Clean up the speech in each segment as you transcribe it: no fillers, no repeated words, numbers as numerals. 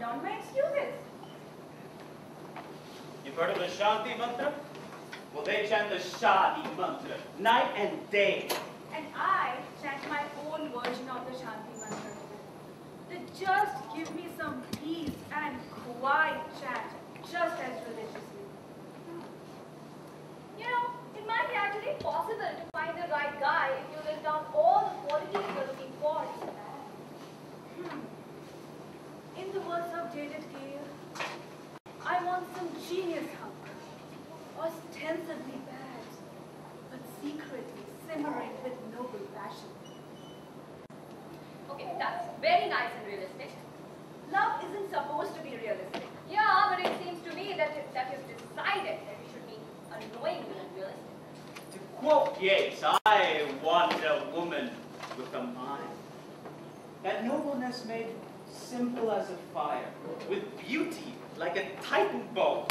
down my excuses. You've heard of the Shanti mantra? Well, they chant the Shadi mantra night and day. And I chant my own version of the Shanti mantra. They just give me some peace and quiet chant, just as religiously. You know, it might be actually possible to find the right guy if you list down all the qualities you're looking for in a man. In the words of Jaded Gale, I want some genius hunk, ostensibly bad, but secretly simmering with noble passion. Okay, that's very nice and realistic. Love isn't supposed to be realistic. Yeah, but it seems to me that that is decided that we should be annoyingly unrealistic. To quote Yeats, I want a woman with a mind. That nobleness made simple as a fire, with beauty like a Titan bow.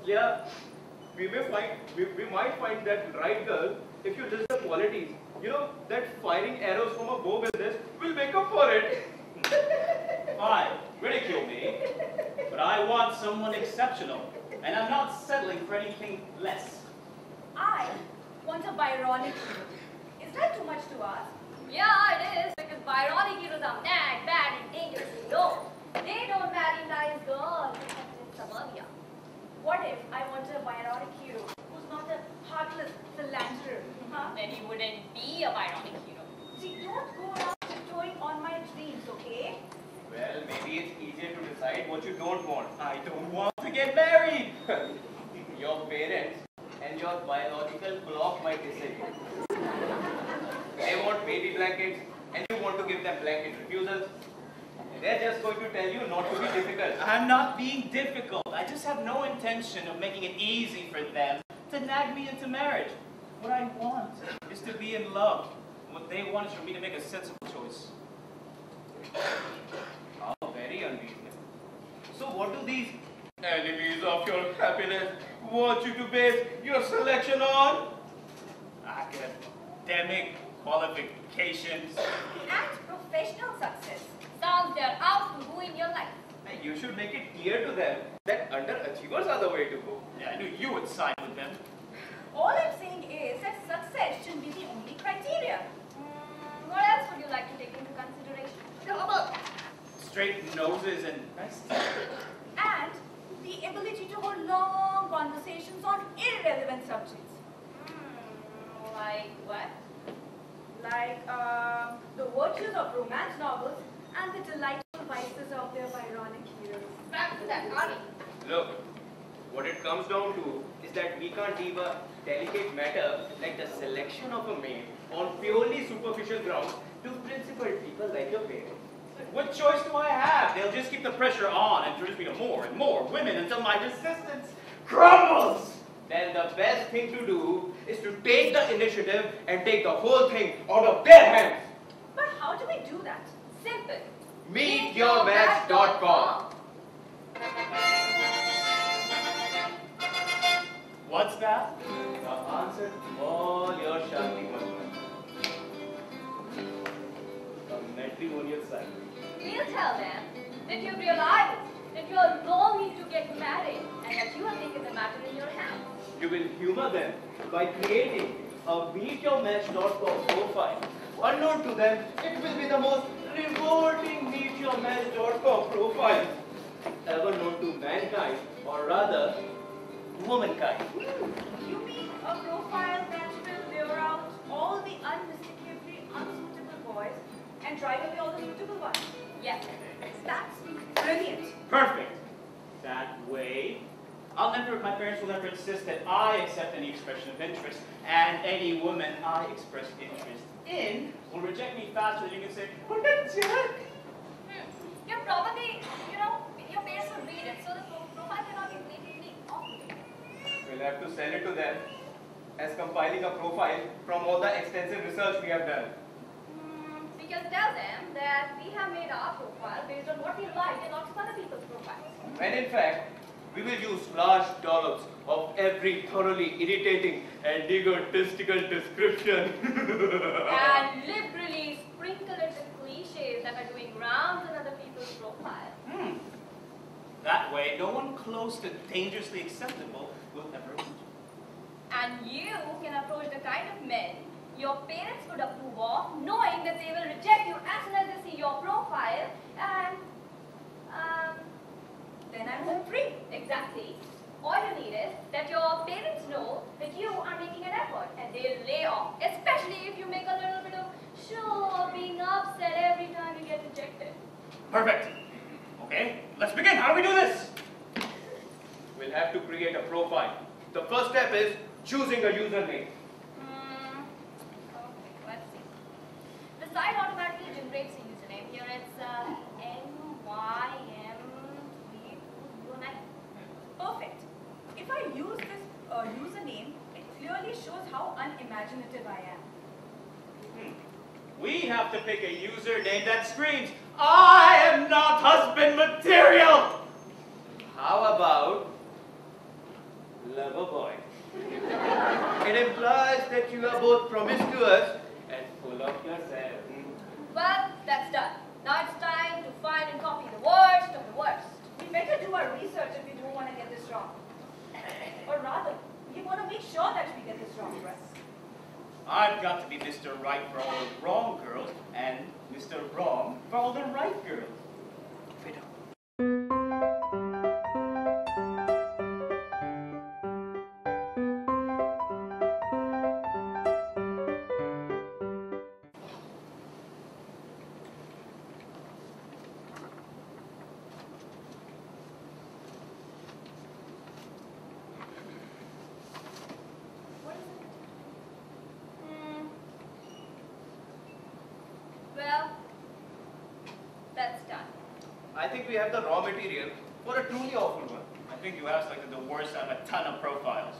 Yeah, we might find that right girl if you list the qualities. You know, that firing arrows from a bow business will make up for it. Fine, ridicule me, but I want someone exceptional, and I'm not settling for anything less. I want a Byronic hero. Is that too much to ask? Yeah, it is, because Byronic heroes are mad, bad, and dangerous. No, they don't marry nice girls except in suburbia. What if I want a Byronic hero who's not a heartless philanderer? Huh? Then he wouldn't be a Byronic hero. See, don't go around tiptoeing on my dreams, okay? Well, maybe it's easier to decide what you don't want. I don't want to get married. Your parents and your biological clock might disagree. They want baby blankets and you want to give them blanket refusals. They're just going to tell you not to be difficult. I'm not being difficult. I just have no intention of making it easy for them to nag me into marriage. What I want is to be in love. What they want is for me to make a sensible choice. How very unreasonable. So what do these enemies of your happiness want you to base your selection on? Academic qualifications. And professional success. Sounds they're out to ruin your life. And you should make it clear to them that underachievers are the way to go. Yeah, I knew you would side with them. All I'm saying is that success shouldn't be the only criteria. What else would you like to take into consideration? How about straight noses and nice teeth? And the ability to hold long conversations on irrelevant subjects. Like what? Like the virtues of romance novels and the delightful vices of their Byronic heroes. Back to that, Arnie. Look, what it comes down to is that we can't leave a delicate matter like the selection of a mate on purely superficial grounds to principled people like your parents. What choice do I have? They'll just keep the pressure on and introduce me to more and more women until my resistance crumbles. Then the best thing to do is to take the initiative and take the whole thing out of their hands. But how do we do that? Simple. Meetyourmatch.com. What's that? The answer to all your Shanti mantras. The matrimonial side. We'll tell them that you realize that you are longing to get married and that you have taken the matter in your hands. You will humor them by creating a meetyourmatch.com profile. Unknown to them, it will be the most revolting meetyourmatch.com profile ever known to mankind, or rather, womankind. You mean a profile that will lure out all the unmistakably unsuitable boys and drive away all the suitable ones? Yes. That's brilliant. Perfect. That way, my parents will never insist that I accept any expression of interest, and any woman I express interest in will reject me faster than you can say, "What a jerk!" You're probably, your parents will read it, so the profile cannot be blatantly off. We'll have to send it to them as compiling a profile from all the extensive research we have done. We can tell them that we have made our profile based on what we like and not other people's profiles. When in fact, We will use large dollops of every thoroughly irritating and egotistical description. And liberally sprinkle it with cliches that are doing rounds in other people's profiles. That way, no one close to dangerously acceptable will ever meet you. And you can approach the kind of men your parents would approve of, knowing that they will reject you as soon as they see your profile, and then I'm home free. Exactly. All you need is that your parents know that you are making an effort, and they'll lay off, especially if you make a little bit of show of being upset every time you get rejected. Perfect. Okay, let's begin. How do we do this? We'll have to create a profile. The first step is choosing a username. Okay, let's see. The site automatically generates a username. Here it's NYM329. Perfect. If I use this username, it clearly shows how unimaginative I am. We have to pick a username that screams, I am not husband material! How about lover boy? It implies that you are both promiscuous and full of yourself. Well, that's done. Now it's time to find and copy the worst of the worst. We better do our research if we don't want to get this wrong. Or rather, we want to make sure that we get this wrong, Russ. I've got to be Mr. Right for all the wrong girls and Mr. Wrong for all the right girls. Well, that's done. I think we have the raw material for a truly awful one. I think you have selected the worst out of a ton of profiles.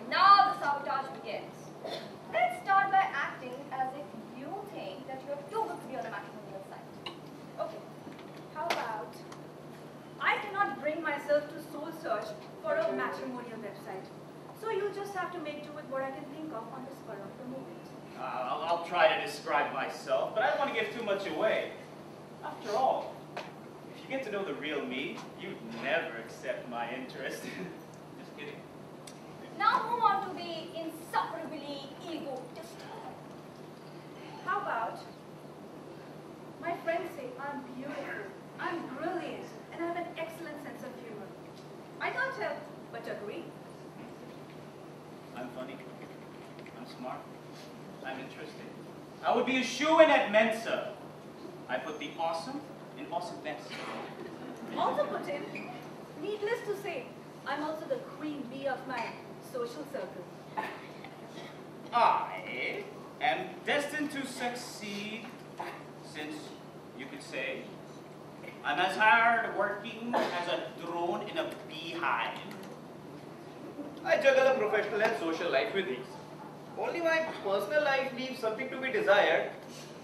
Now the sabotage begins. Let's start by acting as if you think that you're too good to be on a matrimonial site. Okay, how about I cannot bring myself to soul search for a matrimonial website. So you just have to make do with what I can think of on the spur of the moment. I'll try to describe myself, but I don't want to give too much away. After all, if you get to know the real me, you'd never accept my interest. Just kidding. Now move on to the insufferably egotistical. How about my friends say I'm beautiful, I'm brilliant, and I have an excellent sense of humor. I can't help but agree. I'm funny. I'm smart. I'm interesting. I would be a shoo-in at Mensa. I put the awesome in awesomeness. Also put in, needless to say, I'm also the queen bee of my social circle. I am destined to succeed since, you could say, I'm as hard working as a drone in a beehive. I juggle a professional and social life with ease. Only my personal life leaves something to be desired,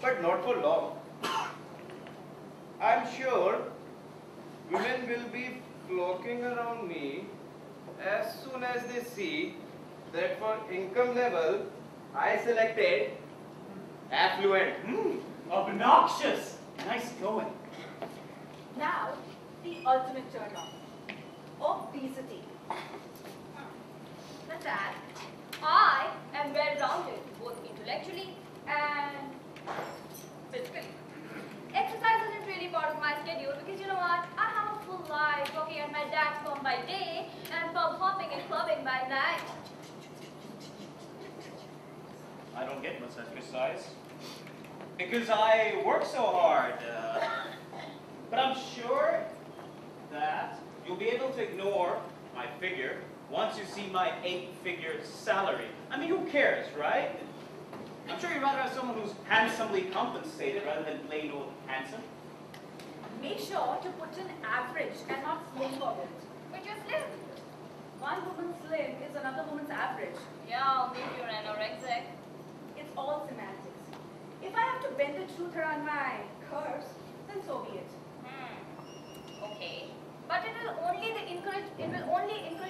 but not for long. I'm sure women will be flocking around me as soon as they see that for income level, I selected affluent. Obnoxious. Nice going. Now, the ultimate turn off. Obesity. That's that. I am well-rounded, both intellectually and physically. Exercise isn't really part of my schedule because you know what? I have a full life working at my dad's firm by day and pub hopping and clubbing by night. I don't get much exercise because I work so hard. But I'm sure that you'll be able to ignore my figure once you see my 8-figure salary. I mean, who cares, right? I'm sure you'd rather have someone who's handsomely compensated rather than plain old handsome. Make sure to put in average and not slim forward. Which is slim. One woman's slim is another woman's average. Yeah, maybe you're anorexic. It's all semantics. If I have to bend the truth around my curves, then so be it. Okay. But it will only encourage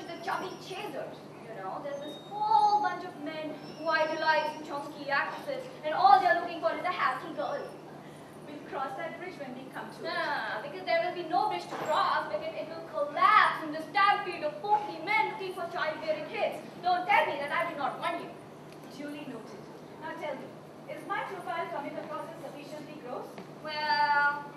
the chubby chasers. You know, there's this whole bunch of men who idolize chunky actresses, and all they're looking for is a happy girl. We'll cross that bridge when we come to it. Because there will be no bridge to cross, because it will collapse in the stampede of 40 men looking for childbearing kids. Don't tell me that I did not warn you. Duly noted. Now tell me, is my profile coming across as sufficiently gross? Well,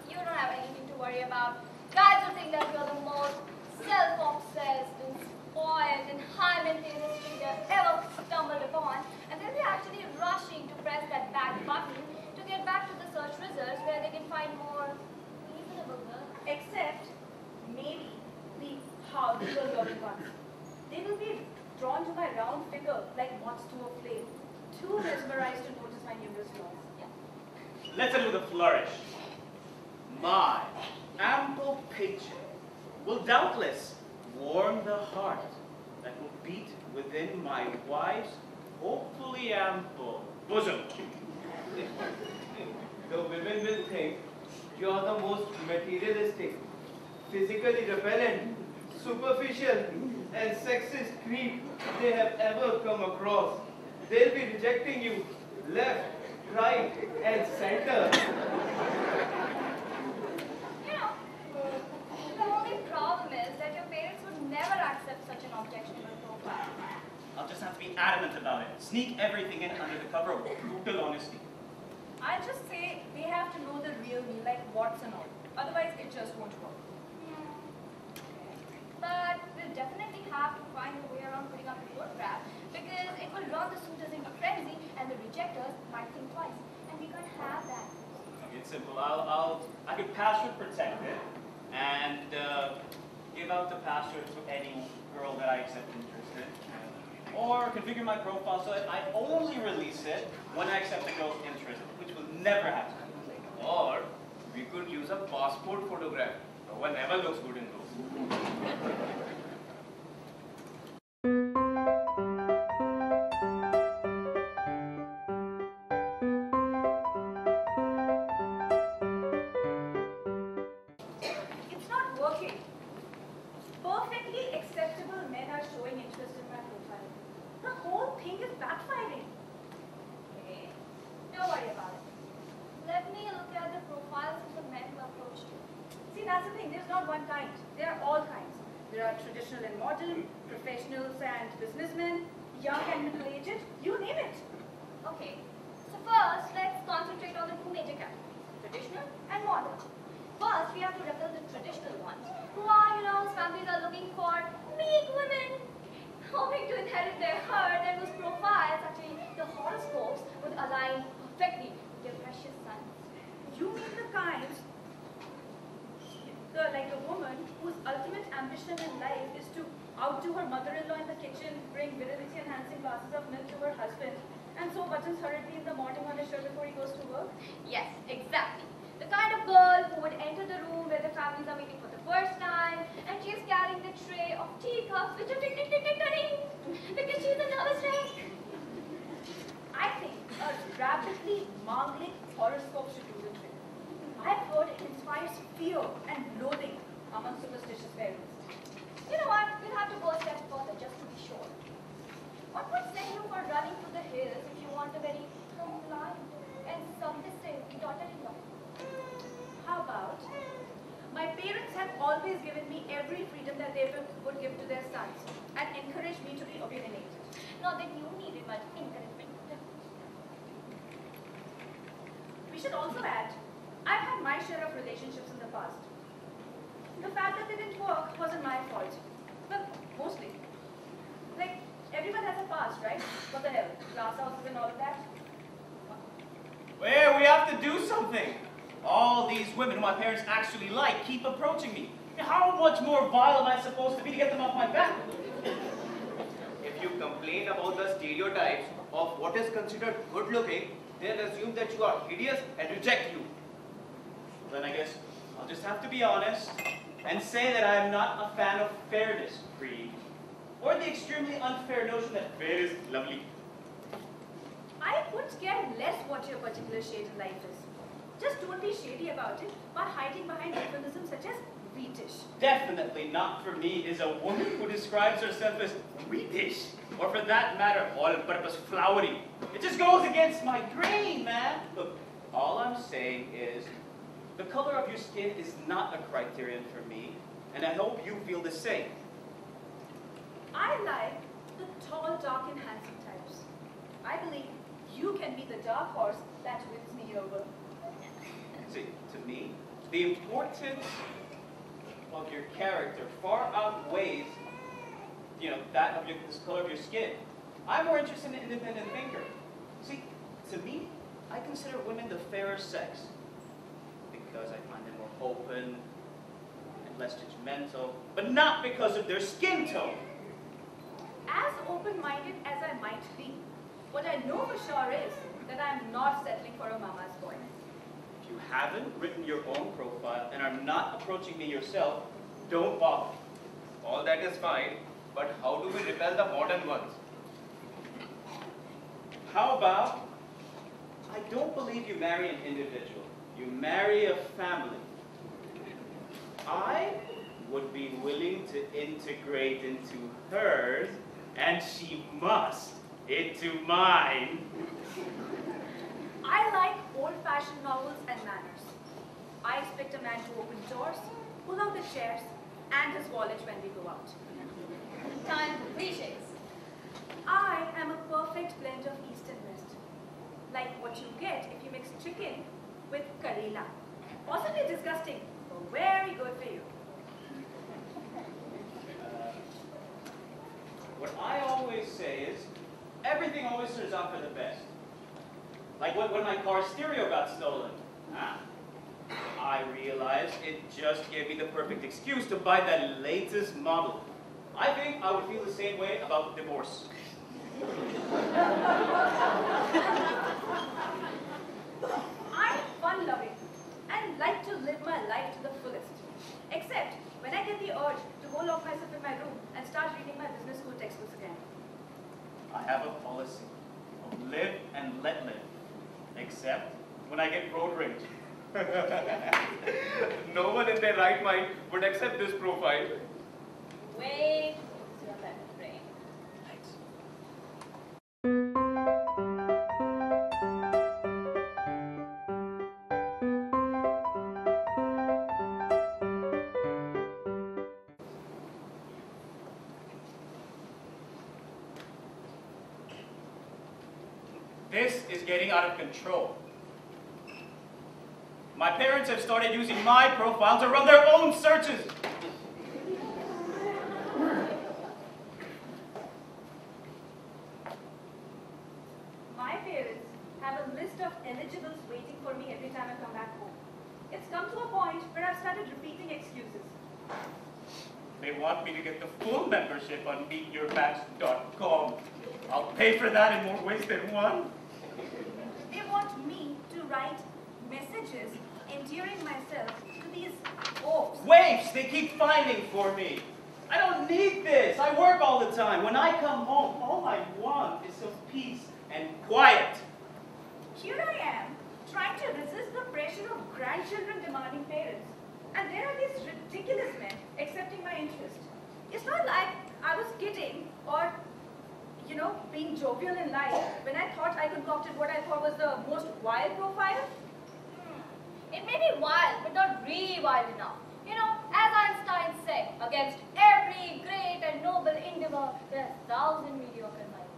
you don't have anything to worry about. Guys will think that you're the most self-obsessed and spoiled and high-maintenance thing they've ever stumbled upon, and they'll be actually rushing to press that back button to get back to the search results where they can find more reasonable girls. Except, maybe, the hardcore ones. They will be drawn to my round figure like moths to a flame, too mesmerized to notice my numerous flaws. Let's end with a flourish. My ample paycheck will doubtless warm the heart that will beat within my wife's hopefully ample bosom. The women will think you are the most materialistic, physically repellent, superficial, and sexist creep they have ever come across. They'll be rejecting you left, right, and center. You know, the only problem is that your parents would never accept such an objectionable profile. I'll just have to be adamant about it. Sneak everything in under the cover of brutal honesty. I'll just say they have to know the real me, like what's and all. Otherwise, it just won't work. But we'll definitely have to find a way around putting up a photograph, because it will run the suitors into frenzy and the rejectors might think twice. And we can't have that. Okay, it's simple. I could password protect it and give out the password to any girl that I accept interest in. Or configure my profile so that I only release it when I accept the girl's interest, which will never happen. Or we could use a passport photograph. No one ever looks good in those. It's not working. Perfectly acceptable men are showing interest in my profile. The whole thing is backfiring. Okay? Don't worry about it. Let me look at the profiles of the men who approached you. See, that's the thing. There's not one kind. There are all kinds. There are traditional and modern, professionals and businessmen, young and middle-aged, you name it. Okay. So first, let's concentrate on the two major categories, traditional and modern. First, we have to repel the traditional ones, who are, whose families are looking for meek women, hoping to inherit their herd, and whose profiles, actually, the horoscopes, would align perfectly with their precious sons. You mean the kinds, like a woman whose ultimate ambition in life is to outdo her mother-in-law in the kitchen, bring virility-enhancing glasses of milk to her husband, and so buttons hurriedly in the morning on his shirt before he goes to work? Yes, exactly. The kind of girl who would enter the room where the families are meeting for the first time, and she is carrying the tray of teacups which are tick tick tick tick tick because she's a nervous wreck. I think a rapidly mangling horoscope should do the trick. I've heard it inspires fear and loathing among superstitious parents. You know what? We'll have to go a step further just to be sure. What would send you for running to the hills if you want a very compliant and submissive daughter-in-law? How about, my parents have always given me every freedom that they would give to their sons and encouraged me to be opinionated. Not that you needed much encouragement. We should also add, I've had my share of relationships in the past. The fact that they didn't work wasn't my fault. Well, mostly. Like, everyone has a past, right? What the hell? Glass houses and all of that? Well, we have to do something. All these women who my parents actually like keep approaching me. How much more vile am I supposed to be to get them off my back? If you complain about the stereotypes of what is considered good-looking, they'll assume that you are hideous and reject you. Then I guess I'll just have to be honest and say that I am not a fan of fairness, Creed, or the extremely unfair notion that fair is lovely. I couldn't care less what your particular shade in life is. Just don't be shady about it by hiding behind euphemisms such as wheatish. Definitely not for me is a woman who describes herself as wheatish, or for that matter, all-purpose flowery. It just goes against my grain, man. Look, all I'm saying is, the color of your skin is not a criterion for me, and I hope you feel the same. I like the tall, dark, and handsome types. I believe you can be the dark horse that wins me over. See, to me, the importance of your character far outweighs, that of this color of your skin. I'm more interested in an independent thinker. See, to me, I consider women the fairer sex because I find them more open and less judgmental, but not because of their skin tone. As open-minded as I might be, what I know for sure is that I am not settling for a mama's boy. If you haven't written your own profile and are not approaching me yourself, don't bother. All that is fine, but how do we repel the modern ones? How about, I don't believe you marry an individual. You marry a family. I would be willing to integrate into hers, and she must into mine. I like old-fashioned novels and manners. I expect a man to open doors, pull out the chairs, and his wallet when we go out. Time for cliches. I am a perfect blend of East and West. Like what you get if you mix chicken with karela. Possibly disgusting, but very good for you. What I always say is, everything always turns out for the best. Like when my car's stereo got stolen. I realized it just gave me the perfect excuse to buy that latest model. I think I would feel the same way about divorce. I'm fun-loving and like to live my life to the fullest. Except when I get the urge to go lock myself in my room and start reading my business school textbooks again. I have a policy of live and let live, except when I get road rage. No one in their right mind would accept this profile. Wait, your left brain. Thanks. This is getting out of control. My parents have started using my profile to run their own searches. My parents have a list of eligibles waiting for me every time I come back home. It's come to a point where I've started repeating excuses. They want me to get the full membership on meetyourmatch.com. I'll pay for that in more ways than one. They want me to write messages endearing myself to these oafs. Waifs, they keep finding for me. I don't need this. I work all the time. When I come home, all I want is some peace and quiet. Here I am, trying to resist the pressure of grandchildren demanding parents. And there are these ridiculous men accepting my interest. It's not like I was kidding or, being jovial in life when I thought I concocted what I thought was the most wild profile. It may be wild, but not really wild enough. As Einstein said, against every great and noble endeavor, there are 1,000 mediocre minds.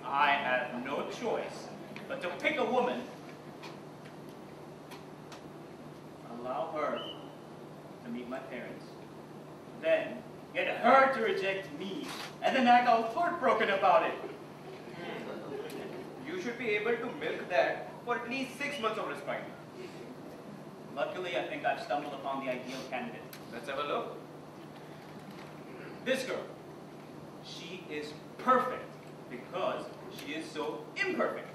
I have no choice but to pick a woman, allow her to meet my parents, then get her to reject me, and then act all heartbroken about it. You should be able to milk that for at least 6 months of respite. Luckily, I think I've stumbled upon the ideal candidate. Let's have a look. This girl, she is perfect because she is so imperfect.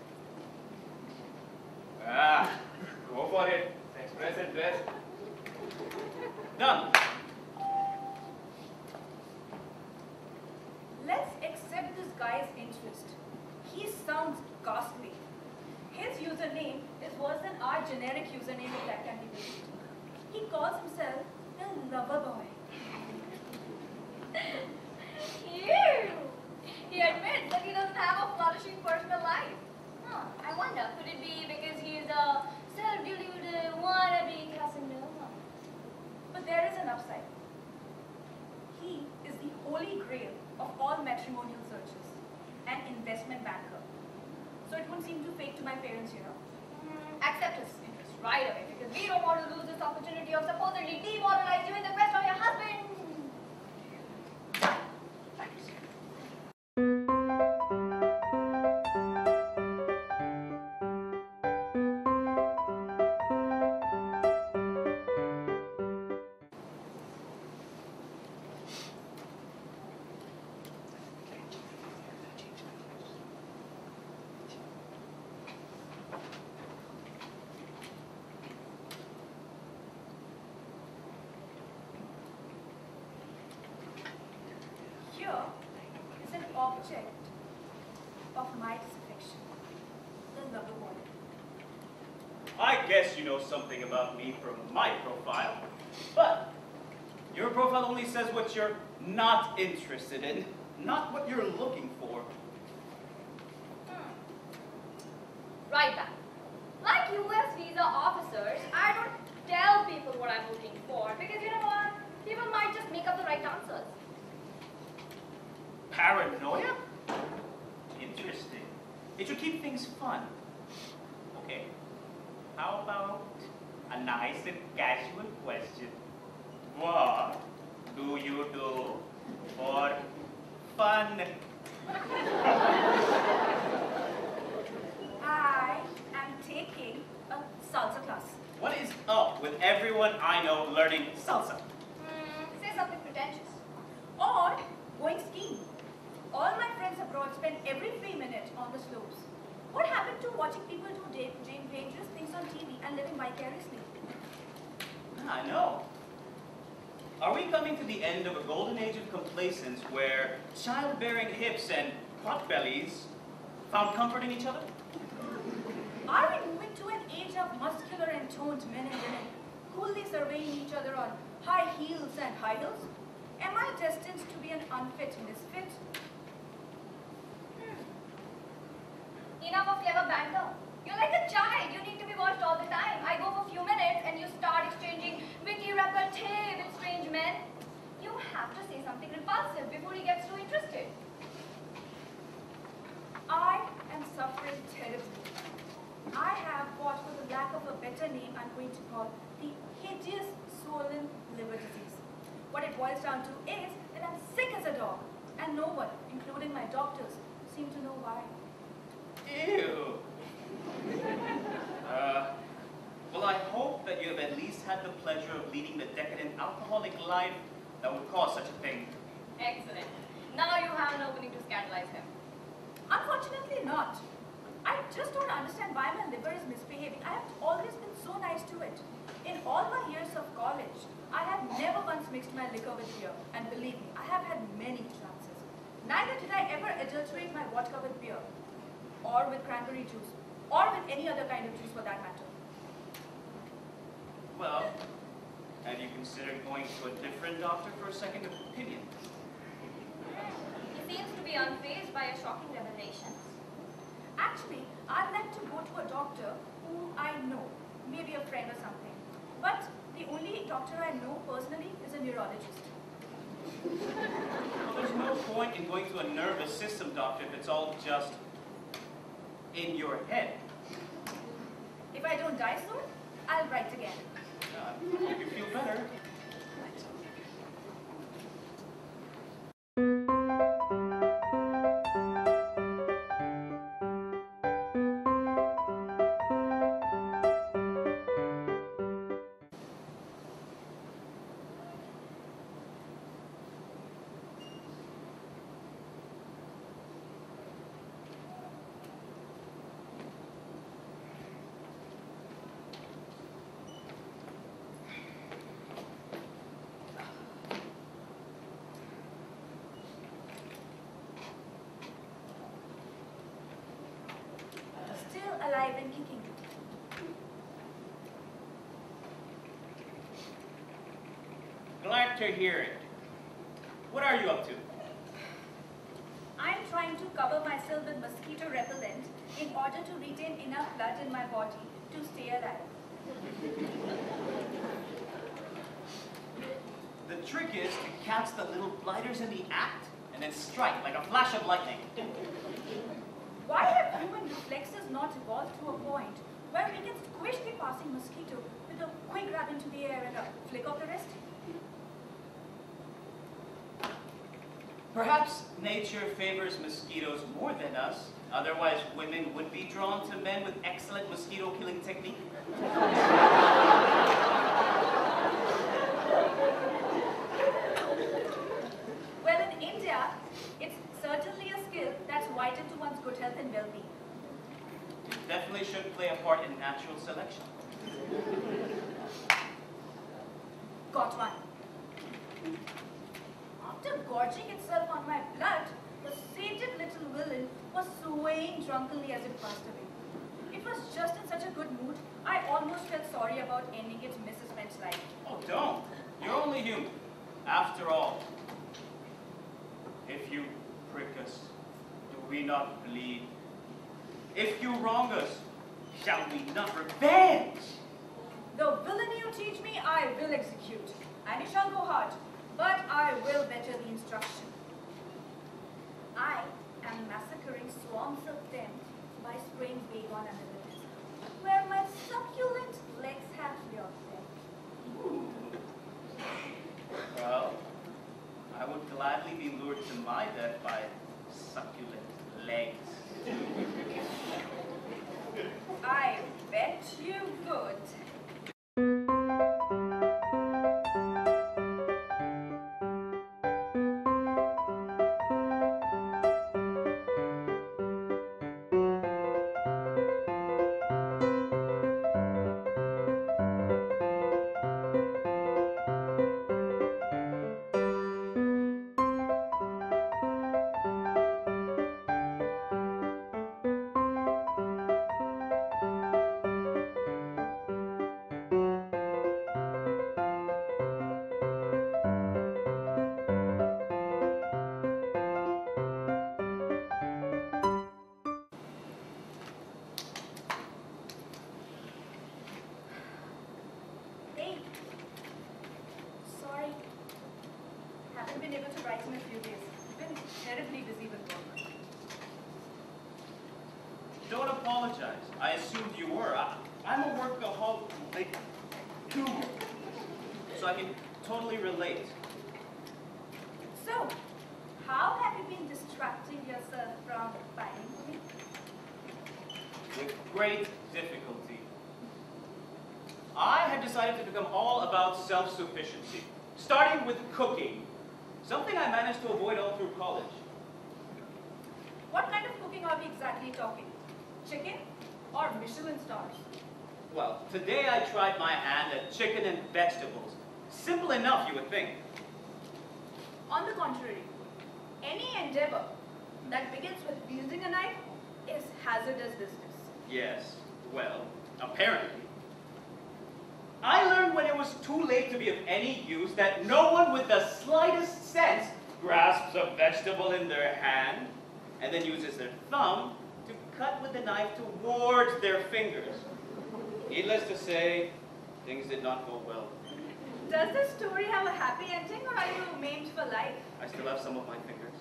Go for it. Express and dress. Done. Let's accept this guy's interest. He sounds ghastly. His username is worse than our generic username, if that can be believed. He calls himself The lover boy. Ew! He admits that he doesn't have a flourishing personal life. Huh, I wonder, could it be because he's a self-deluded, wannabe Casanova? But there is an upside. He is the holy grail of all matrimonial searches, an investment banker. So it won't seem too fake to my parents, you know. Accept his interest right away because we don't want to lose this opportunity of supposedly demoralizing you in the quest of your husband. Thanks. Here is an object of my disaffection, the lover boy. I guess you know something about me from my profile, but your profile only says what you're not interested in, not what you're looking for. Right back. Like US visa officers, I don't tell people what I'm looking for because you know what? People might just make up the right answers. Paranoia? Interesting. It should keep things fun. Okay. How about a nice and casual question? What do you do for fun? I am taking a salsa class. What is up with everyone I know learning salsa? Say something pretentious. Or going skiing. All my friends abroad spend every free minute on the slopes. What happened to watching people do dangerous things on TV and living vicariously? I know. Are we coming to the end of a golden age of complacence where childbearing hips and potbellies found comfort in each other? Are we moving to an age of muscular and toned men and women, coolly surveying each other on high heels and high heels? Am I destined to be an unfit misfit? Enough of clever banter. You're like a child. You need to be watched all the time. I go for a few minutes and you start exchanging witty repartee with strange men. You have to say something repulsive before he gets too interested. I am suffering terribly. I have what, for the lack of a better name, I'm going to call the hideous swollen liver disease. What it boils down to is that I'm sick as a dog, and no one, including my doctors, seem to know why. Ew. Well, I hope that you have at least had the pleasure of leading the decadent alcoholic life that would cause such a thing. Excellent. Now you have an opening to scandalize him. Unfortunately not. I just don't understand why my liver is misbehaving. I have always been so nice to it. In all my years of college, I have never once mixed my liquor with beer. And believe me, I have had many chances. Neither did I ever adulterate my vodka with beer, or with cranberry juice, or with any other kind of juice for that matter. Well, have you considered going to a different doctor for a second opinion? He seems to be unfazed by your shocking revelations. Actually, I'd like to go to a doctor who I know, maybe a friend or something. But the only doctor I know personally is a neurologist. Well, there's no point in going to a nervous system doctor if it's all just in your head. If I don't die soon, I'll write again. If you feel better. Still alive and kicking. glad to hear it. What are you up to? I'm trying to cover myself with mosquito repellent in order to retain enough blood in my body to stay alive. The trick is to catch the little blighters in the act and then strike like a flash of lightning. Why have human reflexes not evolved to a point where we can squish the passing mosquito with a quick grab into the air and a flick of the wrist? Perhaps nature favors mosquitoes more than us. Otherwise, women would be drawn to men with excellent mosquito-killing technique. Well, in India, it's certainly a skill that's vital to one's good health and well-being. It definitely should play a part in natural selection. Got one. After gorging itself on my blood, the sated little villain was swaying drunkenly as it passed away. It was just in such a good mood, I almost felt sorry about ending its misspent life. Oh, don't. You're only human. After all, if you prick us, do we not bleed? If you wrong us, shall we not revenge? The villainy you teach me, I will execute, and it shall go hard, but I will better the instruction. I am massacring swarms of them by spraying Baygon under the desk, where my succulent legs have lured them. Ooh. Well, I would gladly be lured to my death by succulent legs. I bet you would. Hey, sorry. Haven't been able to write in a few days. Been terribly busy with work. Don't apologize. I assumed you were. I'm a workaholic too, so I can totally relate. So, how have you been distracting yourself from fighting for me? With great difficulty. I have decided to become all about self-sufficiency, starting with cooking, something I managed to avoid all through college. What kind of cooking are we exactly talking? Chicken or Michelin stars? Well, today I tried my hand at chicken and vegetables. Simple enough, you would think. On the contrary, any endeavor that begins with wielding a knife is hazardous business. Yes, well, apparently. I learned when it was too late to be of any use that no one with the slightest sense grasps a vegetable in their hand and then uses their thumb to cut with the knife towards their fingers. Needless to say, things did not go well. Does this story have a happy ending or are you maimed for life? I still have some of my fingers.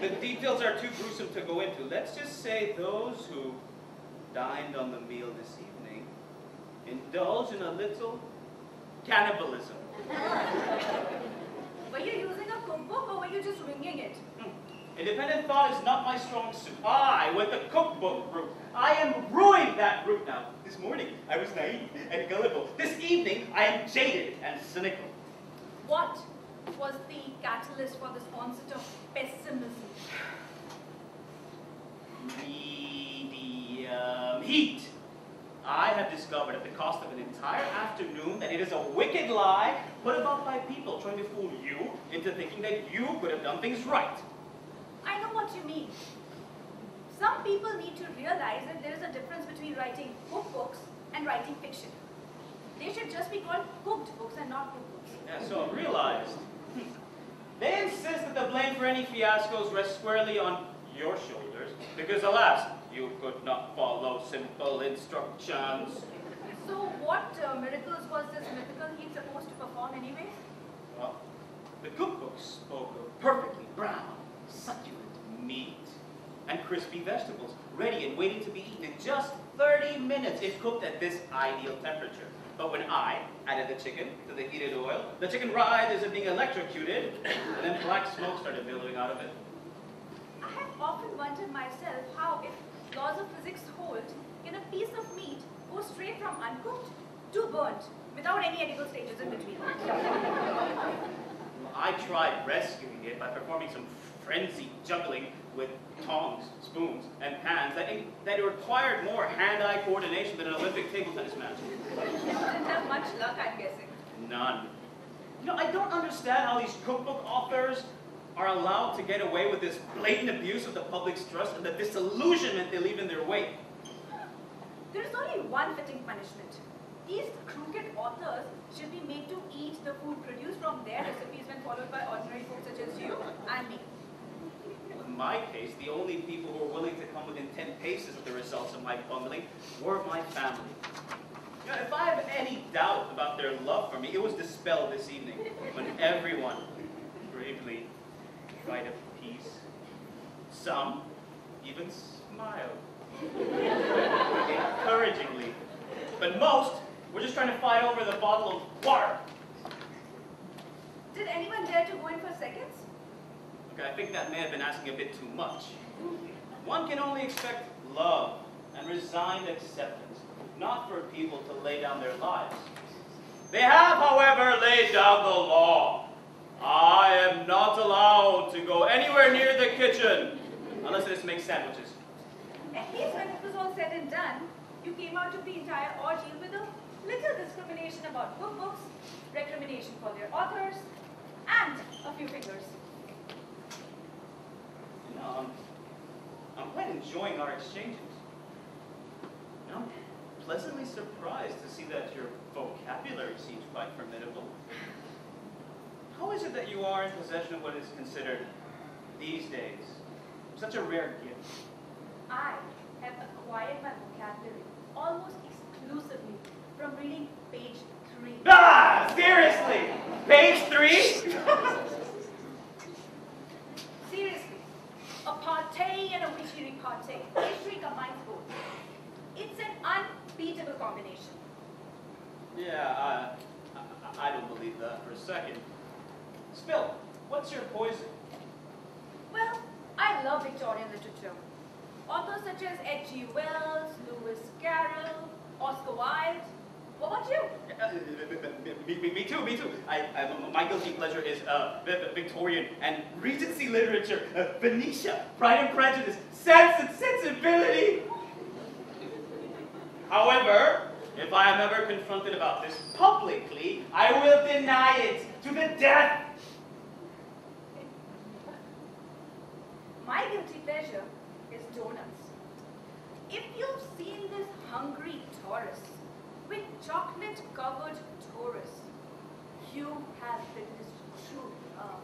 The details are too gruesome to go into. Let's just say those who dined on the meal this evening indulge in a little cannibalism. Were you using a cookbook or were you just winging it? Independent thought is not my strong suit. I went the cookbook route. I am ruining that route now. This morning, I was naive and gullible. This evening, I am jaded and cynical. What was the catalyst for this onset of pessimism? Medium heat. I have discovered at the cost of an entire afternoon that it is a wicked lie put about by people trying to fool you into thinking that you could have done things right. I know what you mean. Some people need to realize that there is a difference between writing cookbooks and writing fiction. They should just be called cooked books and not cookbooks. Yeah, so realized. They insist that the blame for any fiascos rests squarely on your shoulders, because alas, you could not follow simple instructions. So what miracles was this mythical heat supposed to perform anyway? Well, the cookbook spoke of perfectly brown, succulent meat and crispy vegetables, ready and waiting to be eaten in just 30 minutes if cooked at this ideal temperature. But when I added the chicken to the heated oil, the chicken writhed as if being electrocuted, and then black smoke started billowing out of it. I have often wondered myself how, if laws of physics hold, can a piece of meat go straight from uncooked to burnt without any edible stages in between? I tried rescuing it by performing some frenzied juggling with tongs, spoons, and pans that required more hand-eye coordination than an Olympic table tennis match. Didn't have much luck, I'm guessing. None. You know, I don't understand how these cookbook authors are allowed to get away with this blatant abuse of the public's trust and the disillusionment they leave in their wake. There is only one fitting punishment. These crooked authors should be made to eat the food produced from their recipes when followed by ordinary folks such as you and me. In my case, the only people who were willing to come within 10 paces of the results of my bungling were my family. You know, if I have any doubt about their love for me, it was dispelled this evening when everyone bravely tried a piece. Some even smiled encouragingly, but most were just trying to fight over the bottle of water. Did anyone dare to go in for seconds? Okay, I think that may have been asking a bit too much. One can only expect love and resigned acceptance, not for people to lay down their lives. They have, however, laid down the law. I am not allowed to go anywhere near the kitchen unless it is to make sandwiches. At least when it was all said and done, you came out of the entire ordeal with a little discrimination about cookbooks, recrimination for their authors, and a few fingers. You know, I'm quite enjoying our exchanges. You know, I'm pleasantly surprised to see that your vocabulary seems quite formidable. How is it that you are in possession of what is considered, these days, such a rare gift? I have acquired my vocabulary almost exclusively from reading page 3. Ah! Seriously? Page 3? Seriously, a partay and a witchy repartee. Page 3 combines both. It's an unbeatable combination. Yeah, I don't believe that for a second. Spill, what's your poison? Well, I love Victorian literature. Authors such as H.G. Wells, Lewis Carroll, Oscar Wilde. What about you? Me too. My guilty pleasure is Victorian and Regency literature, Venetia, Pride and Prejudice, Sense and Sensibility. However, if I am ever confronted about this publicly, I will deny it to the death. My guilty pleasure is donuts. If you've seen this hungry Taurus with chocolate-covered Taurus, you have witnessed true love.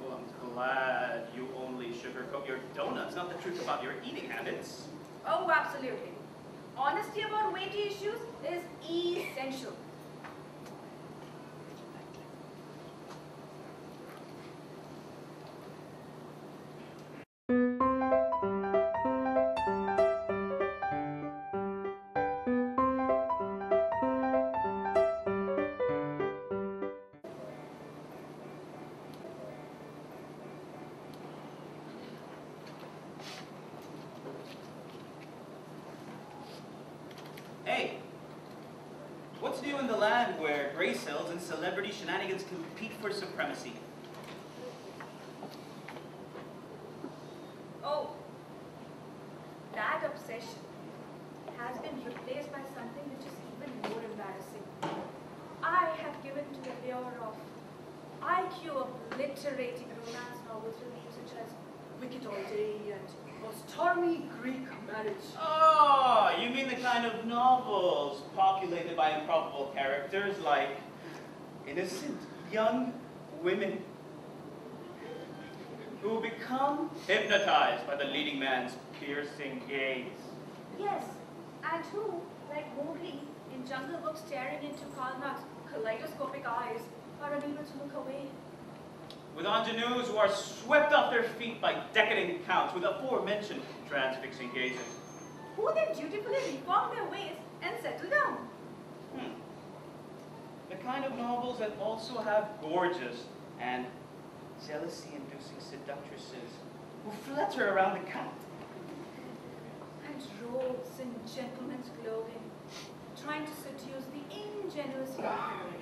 Well, I'm glad you only sugarcoat your donuts, not the truth about your eating habits. Oh, absolutely. Honesty about weighty issues is essential. Hey, what's new in the land where gray cells and celebrity shenanigans compete for supremacy? Oh, that obsession has been replaced by something which is even more embarrassing. I have given to the lure of IQ obliterating romance novels with names such as Wicked All Day and A Stormy Greek Marriage. Oh, you mean the kind kind of novels populated by improbable characters like innocent young women who become hypnotized by the leading man's piercing gaze. Yes, and who, like Mowgli in Jungle Book staring into Karnak's kaleidoscopic eyes, are unable to look away. With ingenues who are swept off their feet by decadent counts with aforementioned transfixing gazes. Who then dutifully reform their ways and settle down. The kind of novels that also have gorgeous and jealousy-inducing seductresses who flutter around the count. And robes in gentlemen's clothing, trying to seduce the ingenuous young.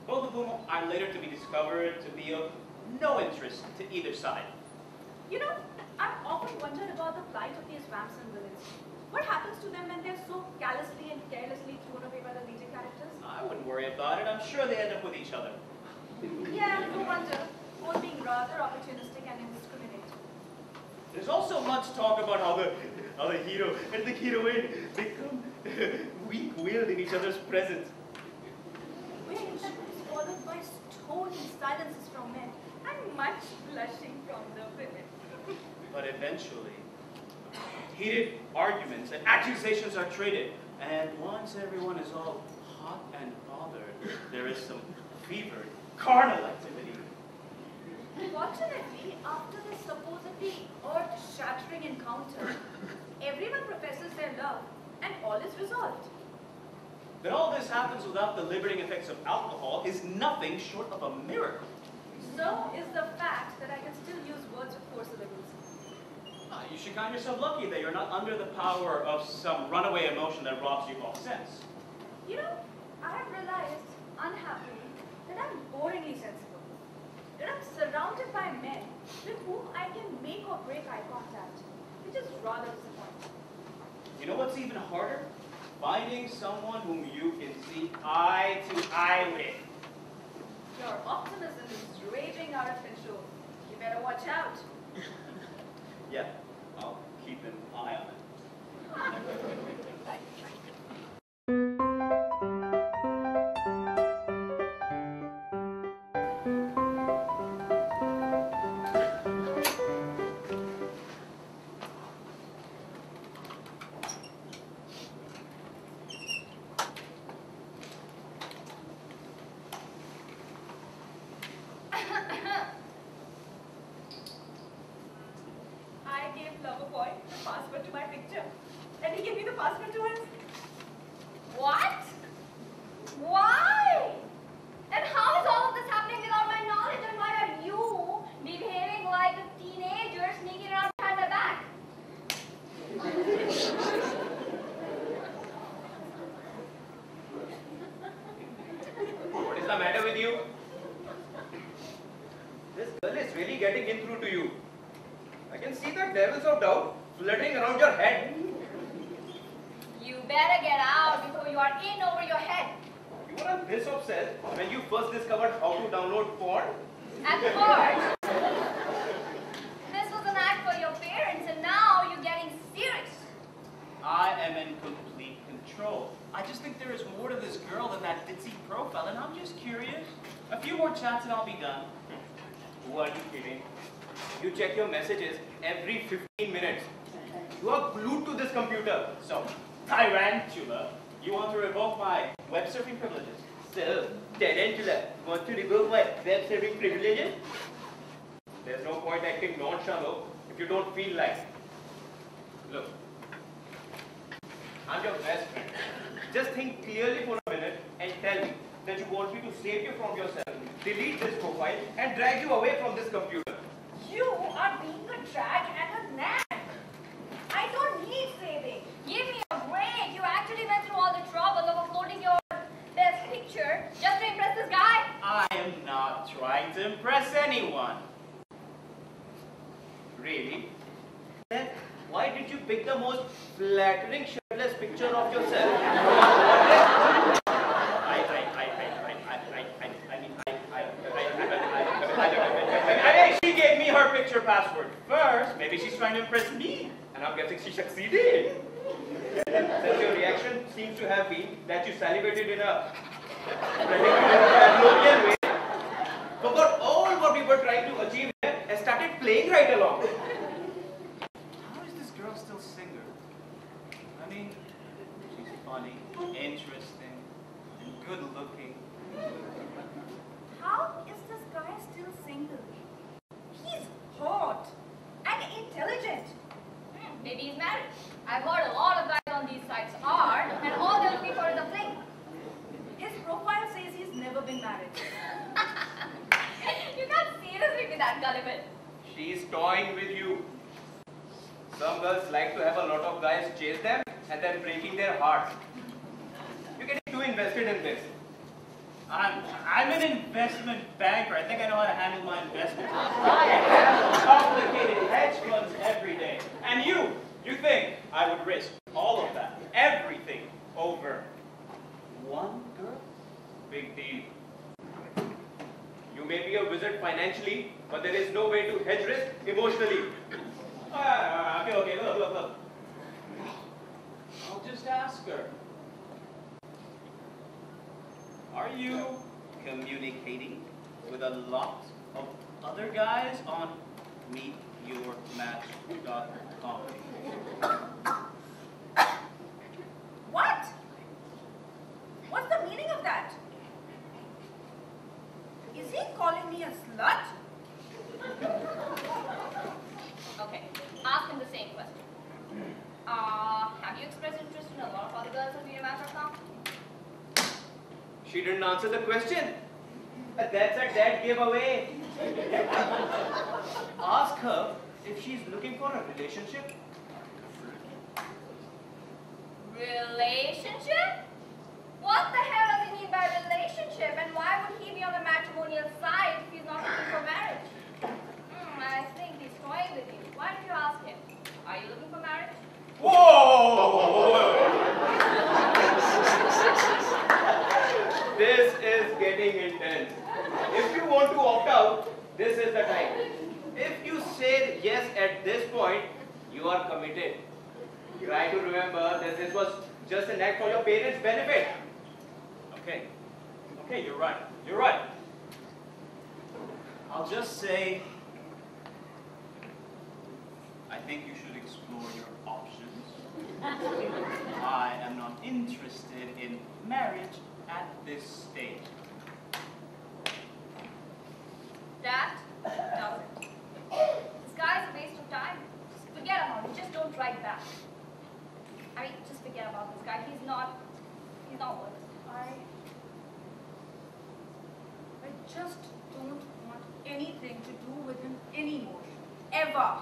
Both of whom are later to be discovered to be of no interest to either side. You know, I've often wondered about the plight of these vamps and villains. What happens to them when they're so callously and carelessly thrown away by the leading characters? I wouldn't worry about it. I'm sure they end up with each other. Yeah, no wonder. Both being rather opportunistic and indiscriminate. There's also much talk about how the hero and the heroine become weak-willed in each other's presence. Which is followed by stony silences from men and much blushing from the women. But eventually, heated arguments and accusations are traded, and once everyone is all hot and bothered, there is some fevered, carnal activity. Fortunately, after this supposedly earth-shattering encounter, everyone professes their love and all is resolved. That all this happens without the liberating effects of alcohol is nothing short of a miracle. So is the fact that I can still use words with four syllables. You should count yourself lucky that you're not under the power of some runaway emotion that robs you of all sense. You know, I have realized, unhappily, that I'm boringly sensible. That I'm surrounded by men with whom I can make or break eye contact, which is rather disappointing. You know what's even harder? Finding someone whom you can see eye to eye with. Your optimism is raging out of control. You better watch out. Yeah, I'll keep an eye on it. I gave Loverboy the password to my picture, and he gave me the password to his. What? Why? And how is all of this happening without my knowledge? And why are you behaving like a teenager sneaking around behind my back? What is the matter with you? This girl is really getting in through to you. I can see the devils of doubt fluttering around your head. You better get out before you are in over your head. You were this obsessed when you first discovered how to download porn. At first, this was an act for your parents, and now you're getting serious. I am in complete control. I just think there is more to this girl than that ditzy profile, and I'm just curious. A few more chats and I'll be done. Who are you kidding? You check your messages every 15 minutes. You are glued to this computer. So, Tarantula, you want to revoke my web surfing privileges? So, Tarantula, want to revoke my web surfing privileges? There's no point acting nonchalant if you don't feel like it. Look, I'm your best friend. Just think clearly for a minute and tell me that you want me to save you from yourself, delete this profile, and drag you away from this computer. You are being a drag and a nag. I don't need saving. Give me a break. You actually went through all the trouble of uploading your best picture just to impress this guy? I am not trying to impress anyone. Really? Then why did you pick the most flattering shirtless picture of yourself? She gave me her picture password first. Maybe she's trying to impress me. And I'm guessing she succeeded. seems to have been that you salivated in a Pavlovian way, forgot all what we were trying to achieve here, and started playing right along. How is this girl still single? I mean, she's funny, interesting, and good looking. How is this guy still single? He's hot and intelligent. Maybe he's married. I've heard a lot of guys on these sites are, and all they're looking for is a fling. His profile says he's never been married. You can't seriously be that gullible. She's toying with you. Some girls like to have a lot of guys chase them and then breaking their hearts. You're getting too invested in this. I'm an investment banker. I think I know how to handle my investments. I handle complicated hedge funds every day. And you think I would risk all of that, everything, over one girl? Big deal. You may be a wizard financially, but there is no way to hedge risk emotionally. Okay, look. I'll just ask her. Are you communicating with a lot of other guys on meetyourmatch.com? What? What's the meaning of that? Is he calling me a slut? Okay, ask him the same question. Have you expressed interest in a lot of other girls on meetyourmatch.com? She didn't answer the question. That's a dead giveaway. Ask her if she's looking for a relationship. Relationship? What the hell does he mean by relationship? And why would he be on the matrimonial side if he's not looking for marriage? I think he's toying with you. Why don't you ask him? Are you looking for marriage? Whoa! This is getting intense. If you want to opt out, this is the time. If you say yes at this point, you are committed. Try to remember that this was just an act for your parents' benefit. Okay, you're right. I'll just say, I think you should explore your options. I am not interested in marriage at this stage. That does it. This guy's a waste of time. Just forget about him. Just don't write back. I mean, just forget about this guy. He's not worth it. I just don't want anything to do with him anymore. Ever.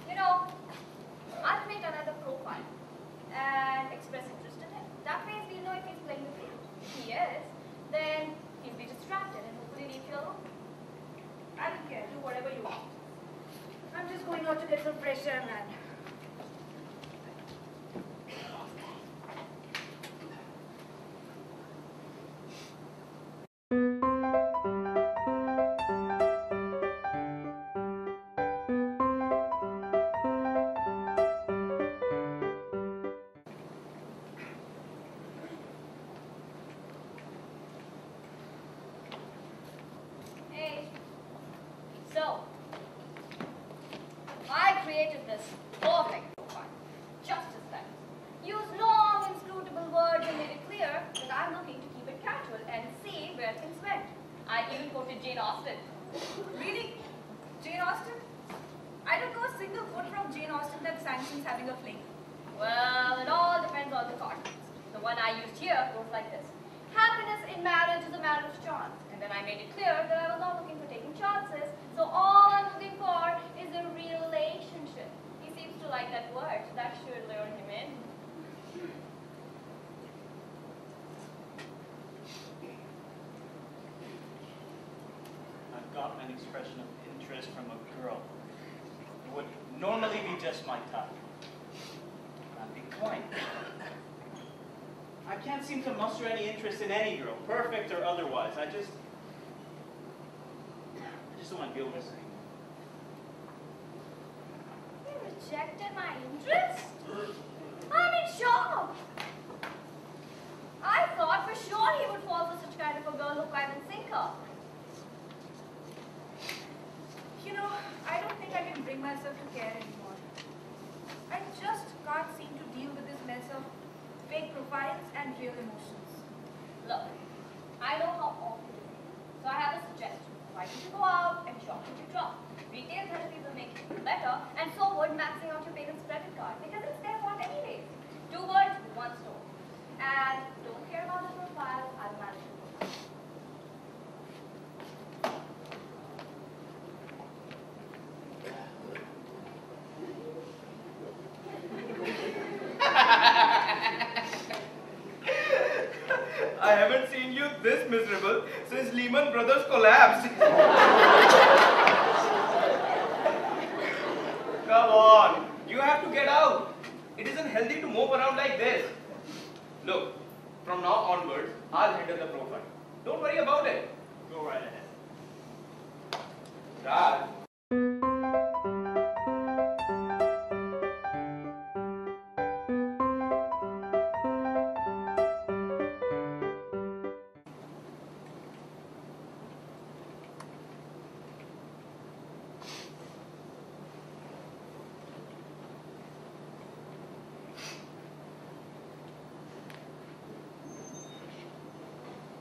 You know, I'll create another profile and express interest in him. That way we'll know if he's playing the field. If he is, then he'll be distracted and hopefully leave you alone. I don't care. Do whatever you want. I'm just going out to get some fresh air, man. Hey. So, I created this perfect profile. Just as that. Use long, inscrutable words and made it clear that I'm looking to keep it casual and see where things went. I even quoted Jane Austen. Really? Jane Austen? I don't know a single quote from Jane Austen that sanctions having a fling. Well, it all depends on the context. The one I used here goes like this. Happiness in marriage is a matter of chance. And then I made it clear that I was not looking for taking chances. So all I'm looking for is a relationship. He seems to like that word, so that should lure him in. I've got an expression of interest from a girl who would normally be just my type. I'm declined. I can't seem to muster any interest in any girl, perfect or otherwise. I just don't want to deal with this anymore. You rejected my interest? I'm in shock. real emotions. Look, I know how awful it is. So I have a suggestion. Why don't you go out and shop what you drop? Retail therapy will make you feel better, and so would maxing out your parents' credit card because it's their fault anyways. 2 words, 1 stone. And don't care about the profile, I'll manage it. I haven't seen you this miserable since Lehman Brothers collapsed. Come on, you have to get out. It isn't healthy to move around like this. Look, from now onwards, I'll handle the profile. Don't worry about it. Go right ahead. Dad.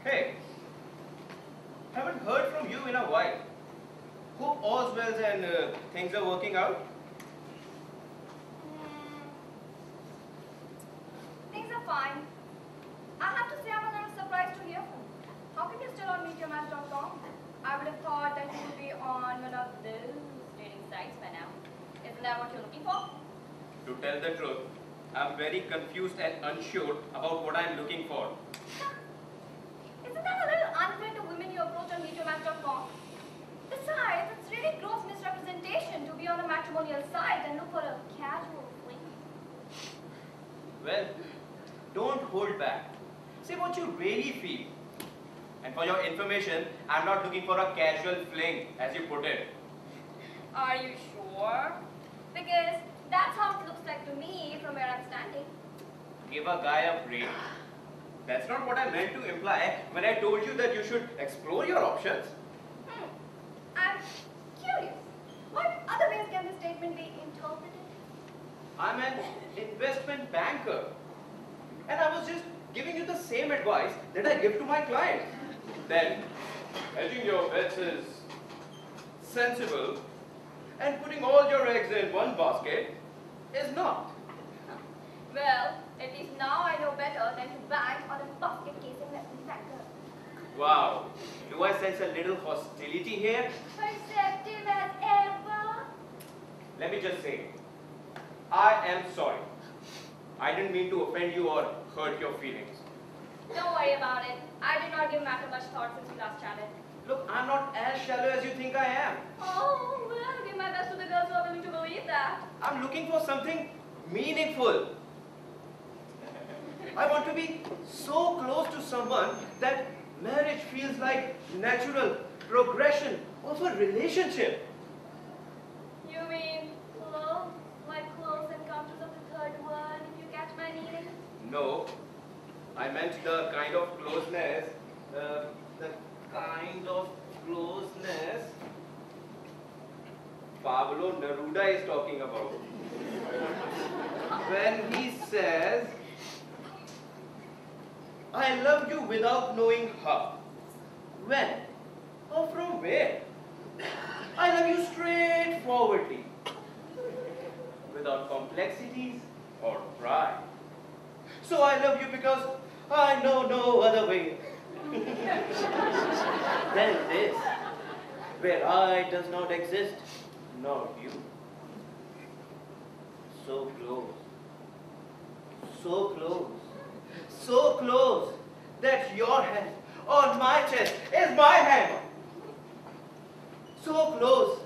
Hey, haven't heard from you in a while. Hope all's well and things are working out. Things are fine. I have to say I'm a little surprised to hear from you. How come you're still on matrimonial.com? I would have thought that you would be on one of those dating sites by now. Isn't that what you're looking for? To tell the truth, I'm very confused and unsure about what I'm looking for. Isn't that a little unfair to women you approach on matrimonial.com? Besides, it's really gross misrepresentation to be on a matrimonial site and look for a casual fling. Well, don't hold back. Say what you really feel. And for your information, I'm not looking for a casual fling, as you put it. Are you sure? Because that's how it looks like to me from where I'm standing. Give a guy a break. That's not what I meant to imply when I told you that you should explore your options. I'm curious. What other ways can this statement be interpreted? I'm an investment banker. And I was just giving you the same advice that I give to my clients. Then, hedging your bets is sensible, and putting all your eggs in one basket is not. Well, at least now I know better than to bank on a basket case investment banker. Wow, do I sense a little hostility here? Perceptive as ever. Let me just say, I am sorry. I didn't mean to offend you or hurt your feelings. Don't worry about it. I did not give matter much thought since we last chatted. Look, I'm not as shallow as you think I am. Oh, well, I'll give my best to the girls who are willing to believe that. I'm looking for something meaningful. I want to be so close to someone that marriage feels like natural progression of a relationship. You mean close? Like close encounters of the third world, if you catch my meaning? No, I meant the kind of closeness, the kind of closeness Pablo Neruda is talking about. When he says, I love you without knowing how, when, or from where. I love you straightforwardly, without complexities or pride. So I love you because I know no other way than this, where I does not exist, nor you. So close, so close, so close that your hand on my chest is my hand. So close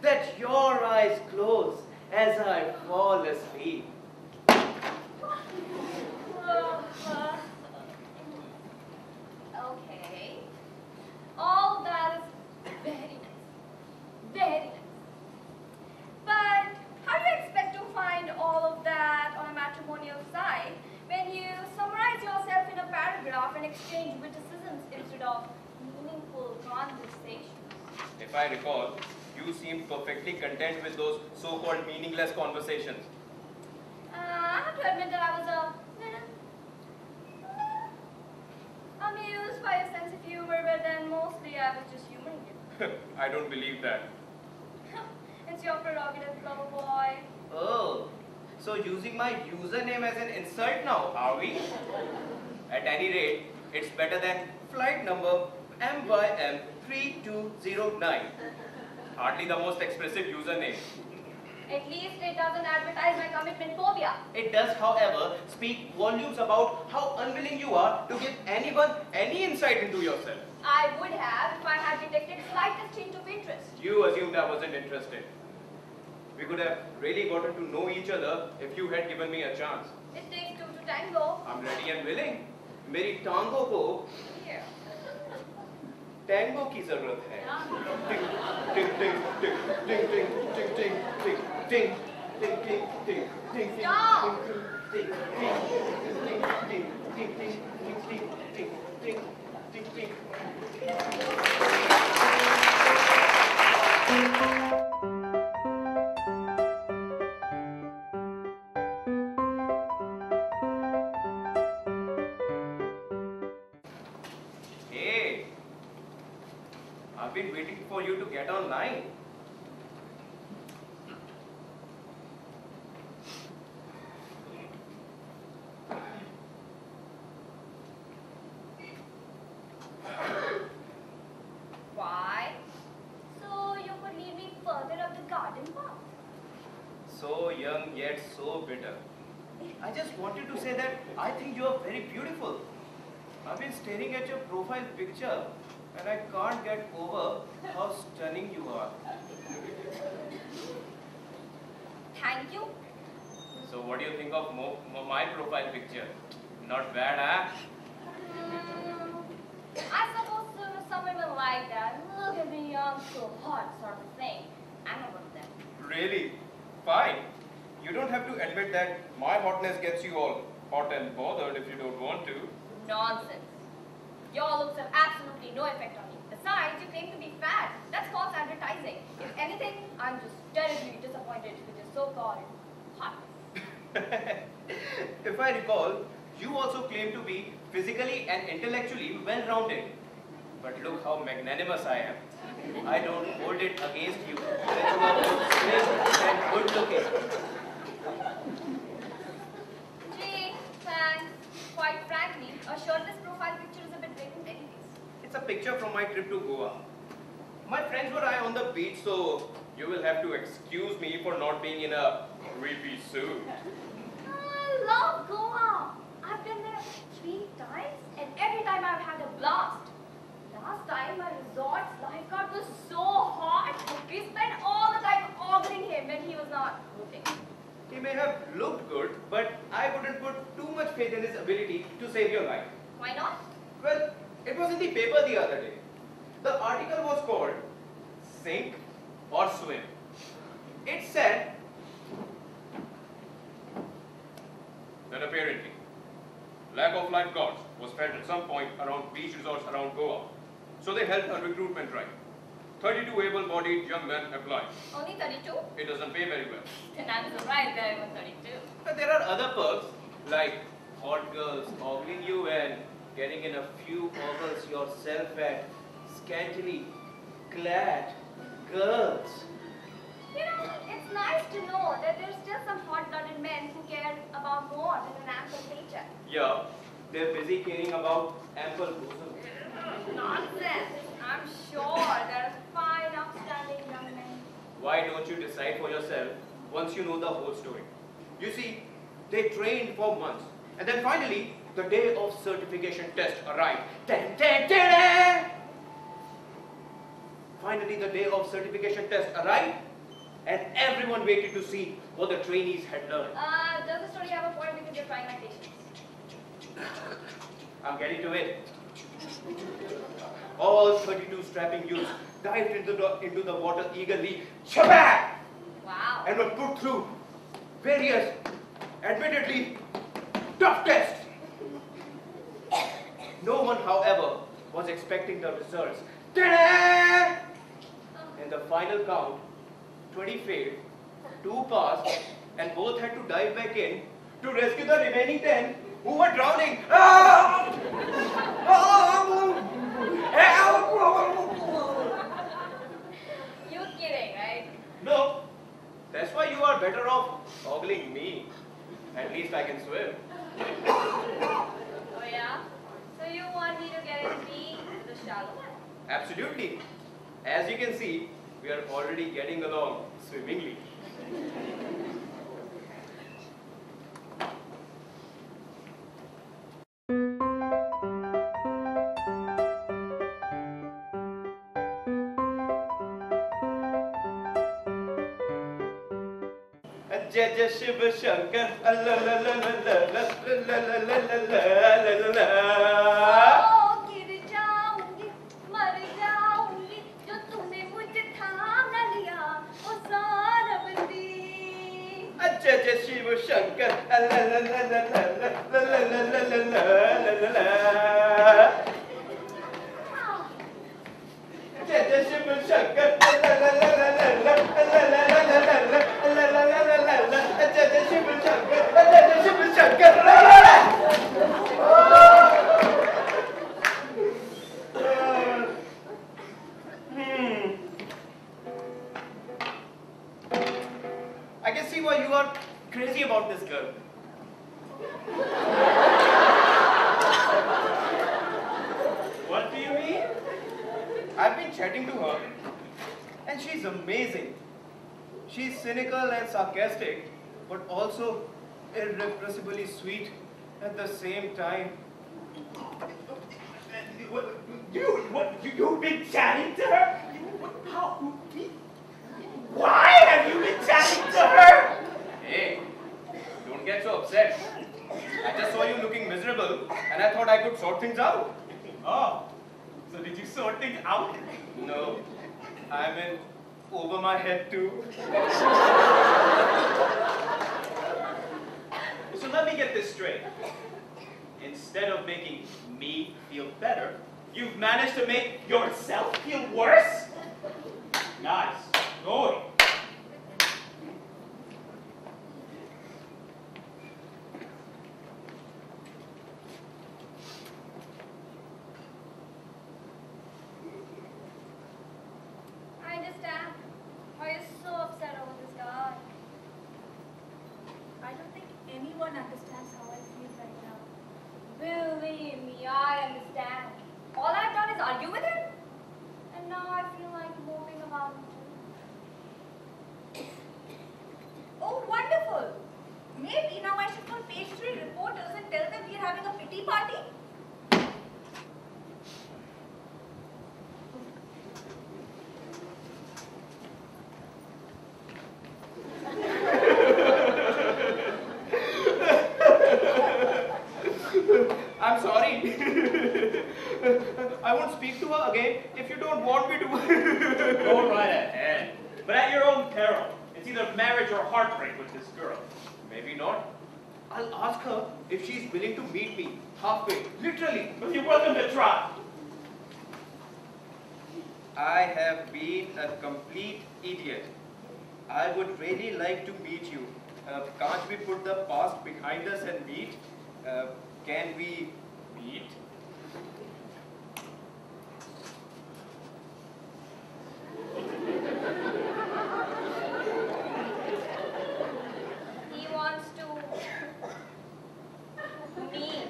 that your eyes close as I fall asleep. Okay. All that is very nice. Very nice. But how do you expect to find all of that on a matrimonial site when you summarize yourself in a paragraph and exchange witticisms instead of meaningful conversations? If I recall, you seemed perfectly content with those so-called meaningless conversations. I have to admit that I was a little I was just humoring you. I don't believe that. It's your prerogative, lover boy. Oh, so using my username as an insult now, are we? At any rate, it's better than flight number MYM3209. Hardly the most expressive username. At least it doesn't advertise my commitment phobia. It does, however, speak volumes about how unwilling you are to give anyone any insight into yourself. I would have if I had detected slightest hint of interest. You assumed I wasn't interested. We could have really gotten to know each other if you had given me a chance. It takes two to tango. I'm ready and willing. मेरी टांगों को Here. Tango की जरूरत है. Ting ting ting ting ting ting ting ting ting ting ting ting ting ting. Stop. Ting ting ting ting ting ting ting ting ting ting ting. Hey, I've been waiting for you to get online. Why? So you could lead me further up the garden path. So young yet so bitter. I just wanted to say that I think you are very beautiful. I've been staring at your profile picture and I can't get over how stunning you are. Thank you. So what do you think of my profile picture? Not bad, huh? I suppose some women like that. Look at me, I'm so hot sort of thing. I'm not one of them. Really? Fine. You don't have to admit that my hotness gets you all hot and bothered if you don't want to. Nonsense. Your looks have absolutely no effect on me. Besides, you claim to be fat. That's false advertising. If anything, I'm just terribly disappointed with your so-called hotness. If I recall, you also claim to be physically and intellectually well-rounded. But look how magnanimous I am. I don't hold it against you that you are both slim and good-looking. Gee, thanks. Quite frankly, a shirtless profile picture is a bit blatant anyways. It's a picture from my trip to Goa. My friends were I on the beach, so you will have to excuse me for not being in a creepy suit. I love Goa. I've been there 3 times and every time I've had a blast. Last time my resort's lifeguard was so hot, we spent all the time ogling him when he was not moving. He may have looked good, but I wouldn't put too much faith in his ability to save your life. Why not? Well, it was in the paper the other day. The article was called Sink or Swim. It said that apparently lack of lifeguards was felt at some point around beach resorts around Goa. So they held a recruitment drive. 32 able-bodied young men applied. Only 32? It doesn't pay very well. Then I'm surprised that I was 32. But there are other perks like hot girls ogling you and getting in a few ogles yourself at scantily clad girls. You know, it's nice to know that there's still some hot-blooded men who care about more than an ample paycheck. Yeah, they're busy caring about ample bosom. Nonsense. I'm sure there are fine, upstanding young men. Why don't you decide for yourself once you know the whole story? You see, they trained for months. And then finally, the day of certification test arrived. Dun, dun, dun, dun. Finally, the day of certification test arrived. And everyone waited to see what the trainees had learned. Does the story have a point because you're trying my patience? I'm getting to it. All 32 strapping youths dived into the water eagerly, shabak, Wow. and were put through various, admittedly, tough tests. No one, however, was expecting the results. Ta-da! In the final count, 20 failed, 2 passed, and both had to dive back in to rescue the remaining 10 who were drowning. Ah! Ah! Help! That's why you are better off ogling me. At least I can swim. Oh yeah? So you want me to get in deep into the shallow end? Absolutely. As you can see, we are already getting along swimmingly. Jai Jai Shiv Shankar, la la la la la la la la la la. ओ गिर जाऊंगी, मर जाऊंगी, जो तूने मुझे थाम न लिया, ओ सारा बंदी। Jai Jai Shiv Shankar, la la la la la la la la la la la. Jai Jai Shiv Shankar, la la la la la la la la la la la. Jai Jai Shiv Shankar, Jai Jai Shiv Shankar. I can see why you are crazy about this girl. What do you mean? I've been chatting to her, and she's amazing. She's cynical and sarcastic, but also irrepressibly sweet at the same time. You've been chatting to her? How? Why have you been chatting to her? Hey, don't get so upset. I just saw you looking miserable, and I thought I could sort things out. Oh, so did you sort things out? No, I'm in over my head too. So let me get this straight. Instead of making me feel better, you've managed to make yourself feel worse? Nice. Going. I understand why you're so upset over this guy. I don't think anyone understands how I feel right now. Believe me, I understand. All I've done is argue with him, and now I feel like moving about him too. Oh, wonderful! Maybe now I should call page 3 reporters and tell them we're having a pity party. I'm sorry. I won't speak to her again if you don't want me to. Go right ahead. But at your own peril. It's either marriage or heartbreak with this girl. Maybe not. I'll ask her if she's willing to meet me halfway, literally. But you're welcome to try. I have been a complete idiot. I would really like to meet you. Can't we put the past behind us and meet? Can we meet? He wants to meet.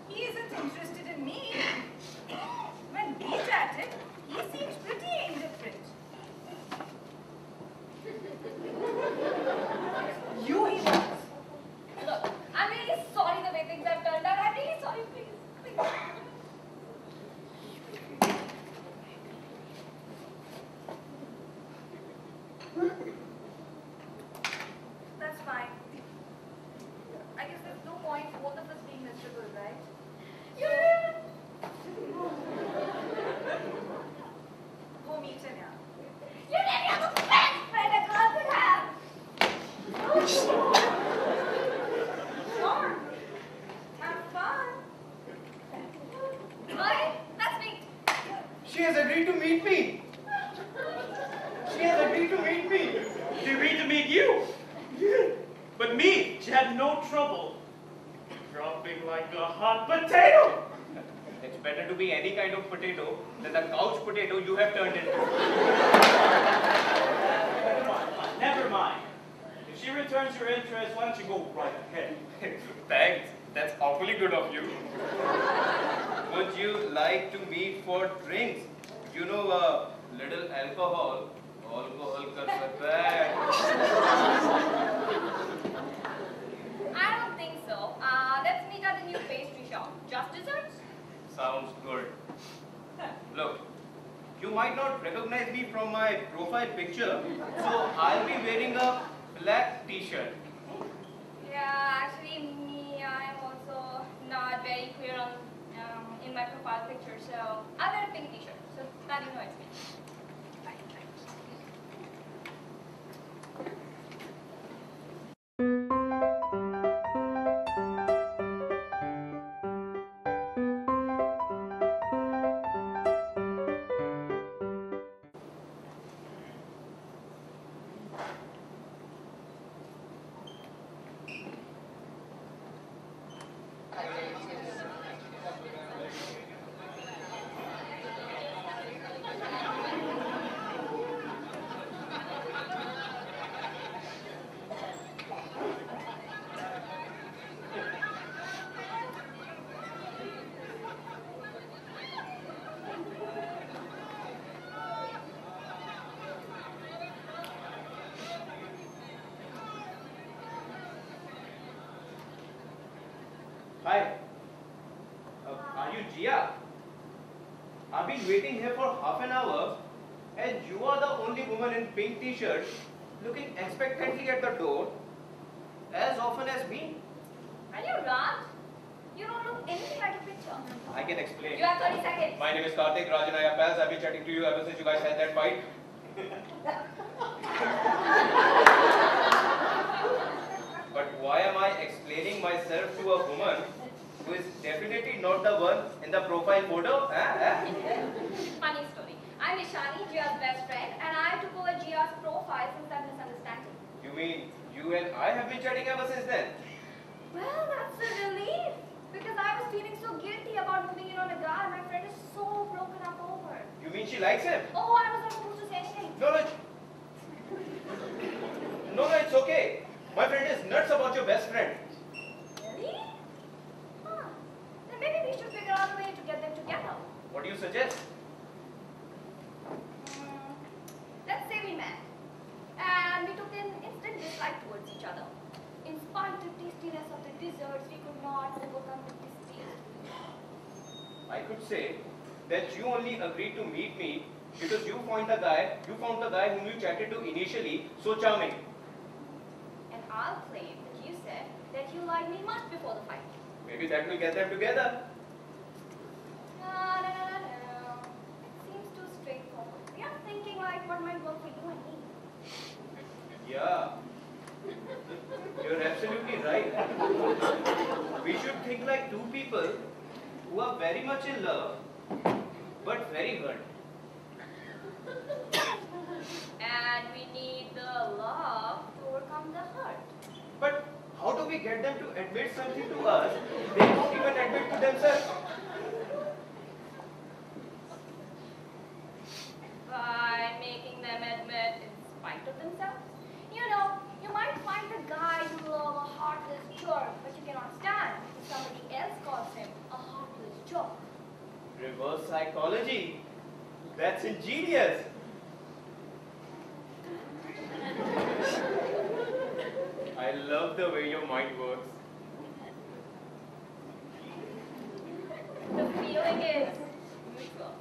He isn't interested in me. When we chatted, he seemed pretty indifferent. You he was. Look, I'm really sorry the way things have turned out. I'm really sorry, please. Please. That's fine. I guess there's no point both of us being miserable, right? Go meet him, yeah. You didn't have the best friend a girl could have. Sure. Have fun. Okay, that's me. She has agreed to meet me. She has agreed to meet me. She agreed to meet you. But me, she had no trouble dropping like a hot potato. It's better to be any kind of potato than the couch potato you have turned into. Never mind. If she returns your interest, why don't you go right ahead? Thanks. That's awfully good of you. Would you like to meet for drinks? You know, little alcohol. Alcohol cuts bad. I don't think so. Let's meet at the new pastry shop. Just desserts? Sounds good. Look, you might not recognize me from my profile picture, so I'll be wearing a black t-shirt. Yeah, actually, I am also not very clear on in my profile picture, so I'll wear a pink t-shirt, so that you know it's me. Hi. Are you Jia? I've been waiting here for half an hour, and you are the only woman in pink t-shirt looking expectantly at the door as often as me. Are you Raj? You don't look anything like a picture. I can explain. You have 30 seconds. My name is Karthik. Raj and I are pals. I've been chatting to you ever since you guys had that fight. But why am I explaining myself to a woman who is definitely not the one in the profile photo? Funny story. I'm Ishani, Jia's best friend, and I took over Jia's profile since that misunderstanding. You mean you and I have been chatting ever since then? Well, that's a relief. Because I was feeling so guilty about moving in on a guy my friend is so broken up over. You mean she likes him? Oh, I was not supposed to say anything. No, it's okay. My friend is nuts about your best friend. Really? Huh. Then maybe we should figure out a way to get them together. What do you suggest? Let's say we met. And we took an instant dislike towards each other. In spite of tastiness of the desserts, we could not overcome the distaste. I could say that you only agreed to meet me because you found the guy whom you chatted to initially so charming. And I'll claim that you said that you liked me much before the fight. Maybe that will get them together. No. It seems too straightforward. We are thinking like what might work for you and me. Yeah. You're absolutely right. We should think like two people who are very much in love but very hurt. And we need the love to overcome the hurt. But how do we get them to admit something to us they won't even admit to themselves? By making them admit in spite of themselves. You know, you might find the guy you love a heartless jerk, but you cannot stand if somebody else calls him a heartless jerk. Reverse psychology. That's ingenious. I love the way your mind works. The feeling is mutual.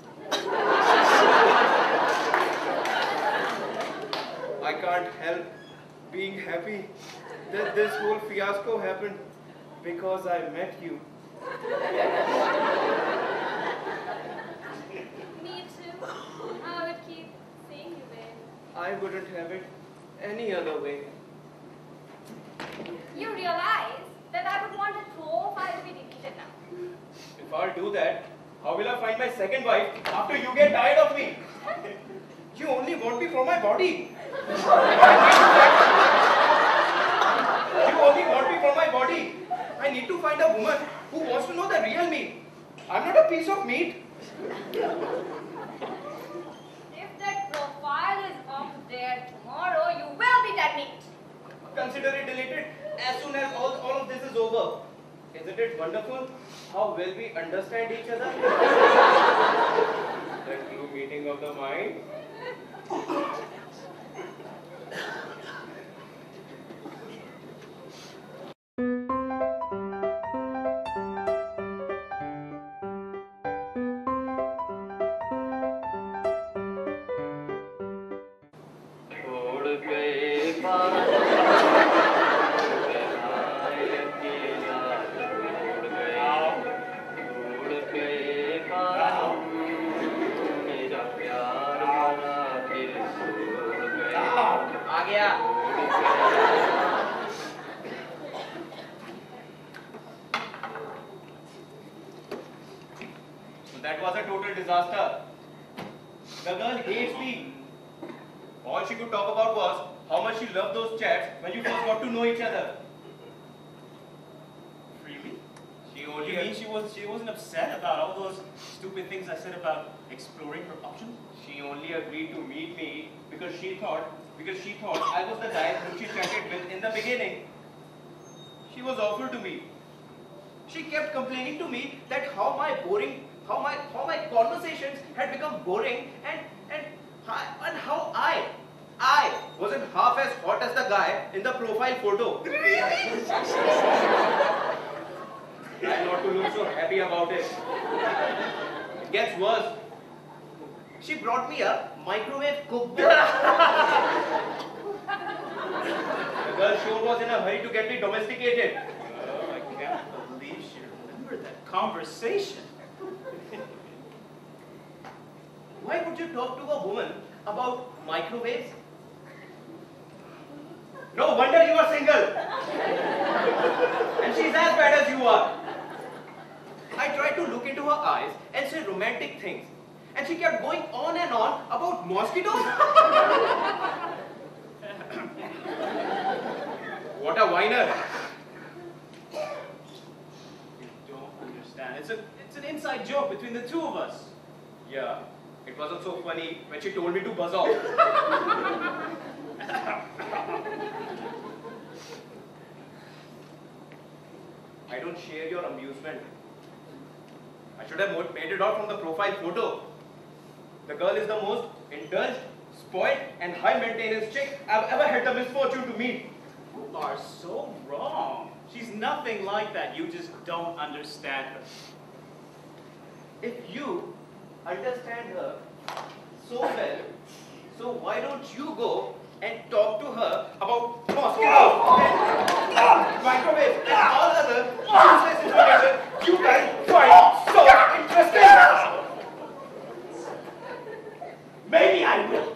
I can't help being happy that this whole fiasco happened because I met you. Me too. I would keep seeing you there. I wouldn't have it any other way. You realize that I would want a profile to be deleted now. If I'll do that, how will I find my second wife after you get tired of me? You only want me for my body. You only want me for my body. I need to find a woman who wants to know the real me. I'm not a piece of meat. If that profile is up there tomorrow, you will be that meat. Consider it deleted as soon as all of this is over. Isn't it wonderful how well we understand each other? The true meeting of the mind. आ गया। So that was a total disaster. The girl hates me. All she could talk about was how much she loved those chats when you first got to know each other. Really? She You only mean she wasn't upset about all those stupid things I said about exploring her options? She only agreed to meet me because she thought I was the guy whom she chatted with in the beginning. She was awful to me. She kept complaining to me that how my conversations had become boring and how I wasn't half as hot as the guy in the profile photo. Really? Try not to look so happy about it. It gets worse. She brought me a microwave cookbook. The girl sure was in a hurry to get me domesticated. Oh, I can't believe she remembered that conversation. Why would you talk to a woman about microwaves? No wonder you are single. And she's as bad as you are. I tried to look into her eyes and say romantic things. And she kept going on and on about mosquitoes. What a whiner. You don't understand. It's an inside joke between the two of us. Yeah, it wasn't so funny when she told me to buzz off. I don't share your amusement. I should have made it out from the profile photo. The girl is the most indulged, spoiled, and high-maintenance chick I've ever had the misfortune to meet. You are so wrong. She's nothing like that. You just don't understand her. If you understand her so well, so why don't you go and talk to her about mosquitoes and microwaves and all other useless information you guys find so interesting? Maybe I will.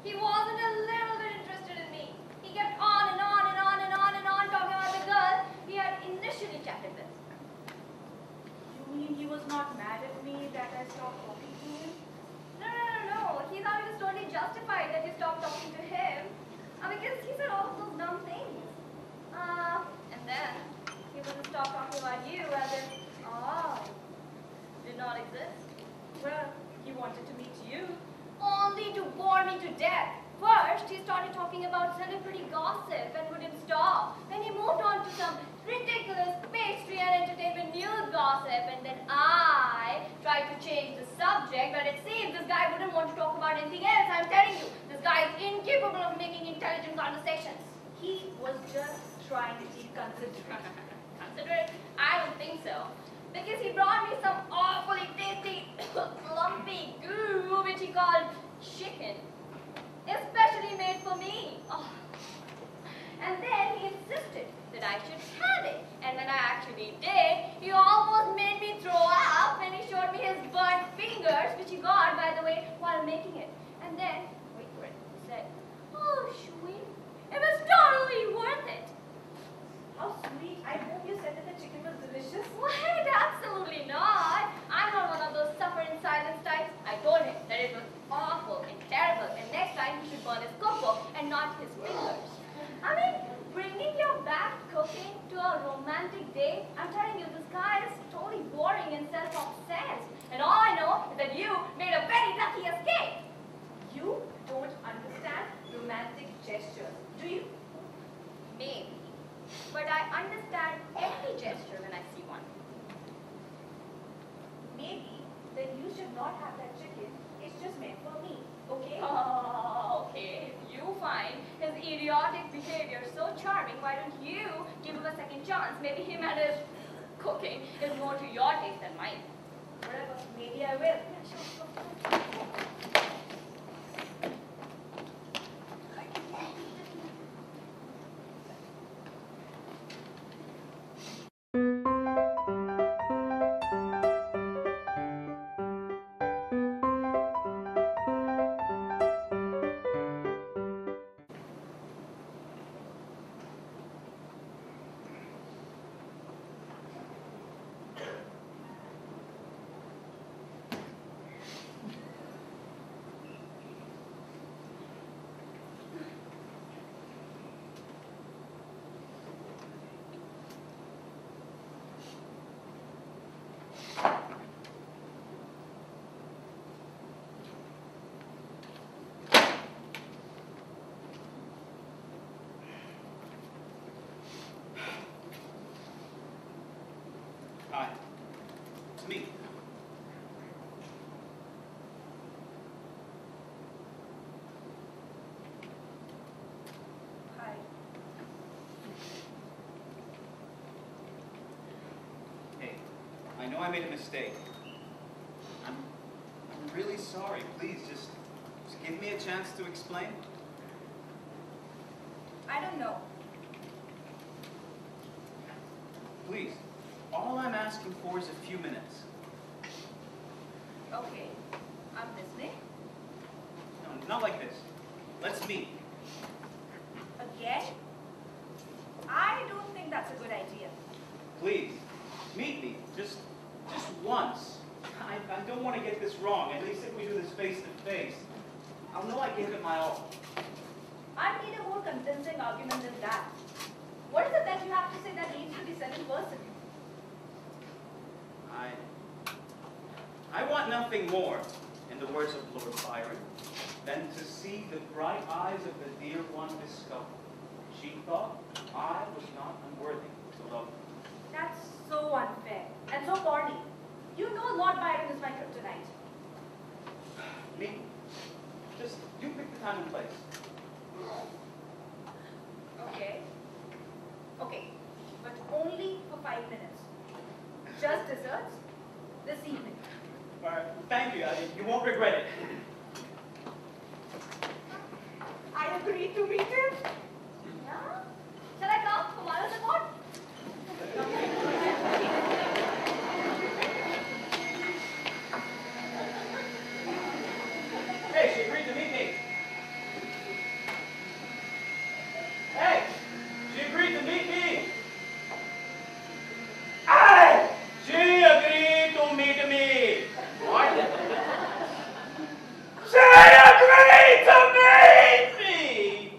He wasn't a little bit interested in me. He kept on and on and on and on and on talking about the girl he had initially chatted with. You mean he was not mad at me that I stopped talking to him? No. He thought it was totally justified that you stopped talking to him because he said all of those dumb things. And then he wouldn't stop talking about you as if, did not exist. Well, he wanted to meet you. Only to bore me to death. First, he started talking about celebrity gossip and wouldn't stop. Then he moved on to some ridiculous pastry and entertainment news gossip, and then I tried to change the subject, but it seems this guy wouldn't want to talk about anything else. I'm telling you, this guy is incapable of making intelligent conversations. He was just trying to be considerate. Considerate? I don't think so. Because he brought me some awfully tasty, lumpy goo, which he called chicken. Especially made for me. Oh. And then he insisted that I should have actually did. He almost made me throw up when he showed me his burnt fingers, which he got, by the way, while making it. And then, wait for it, he said, "Oh, sweet, it was totally worth it." How sweet. I hope you said that the chicken was delicious. What? Absolutely not. I'm not one of those suffer in silence types. I told him that it was awful and terrible, and next time he should burn his cookbook and not his fingers. I mean, bringing your back cooking to a romantic date, I'm telling you, this guy is totally boring and self-obsessed. And all I know is that you made a very lucky escape. You don't understand romantic gestures, do you? Maybe. But I understand every gesture when I see one. Maybe then you should not have that chicken. It's just meant for me, okay? Oh, okay. If you find his idiotic behavior so charming, why don't you give him a second chance? Maybe him and his cooking is more to your taste than mine. Whatever. Maybe I will. Yeah, sure. Hi. It's me. Hi. Hey, I know I made a mistake. I'm really sorry. Please, just give me a chance to explain. I don't know. Please. All I'm asking for is a few minutes. Okay. I'm listening. No, not like this. Let's meet. Again? I don't think that's a good idea. Please, meet me. Just once. I don't want to get this wrong. At least if we do this face to face, I'll know I gave it my all. I need a more convincing argument than that. What is it that you have to say that needs to be said in person? I want nothing more, in the words of Lord Byron, than to see the bright eyes of the dear one discover. She thought I was not unworthy to love her. That's so unfair and so corny. You know Lord Byron is my kryptonite. Me? Just, you pick the time and place. Okay. Okay. But only for 5 minutes. Just desserts this evening. All right, thank you. You won't regret it. I agree to meet him. Yeah? Shall I come for moral support? Hey, she agreed to meet me. Hey, she agreed to meet me. Hey, she agreed to meet me. What? She agreed to meet me.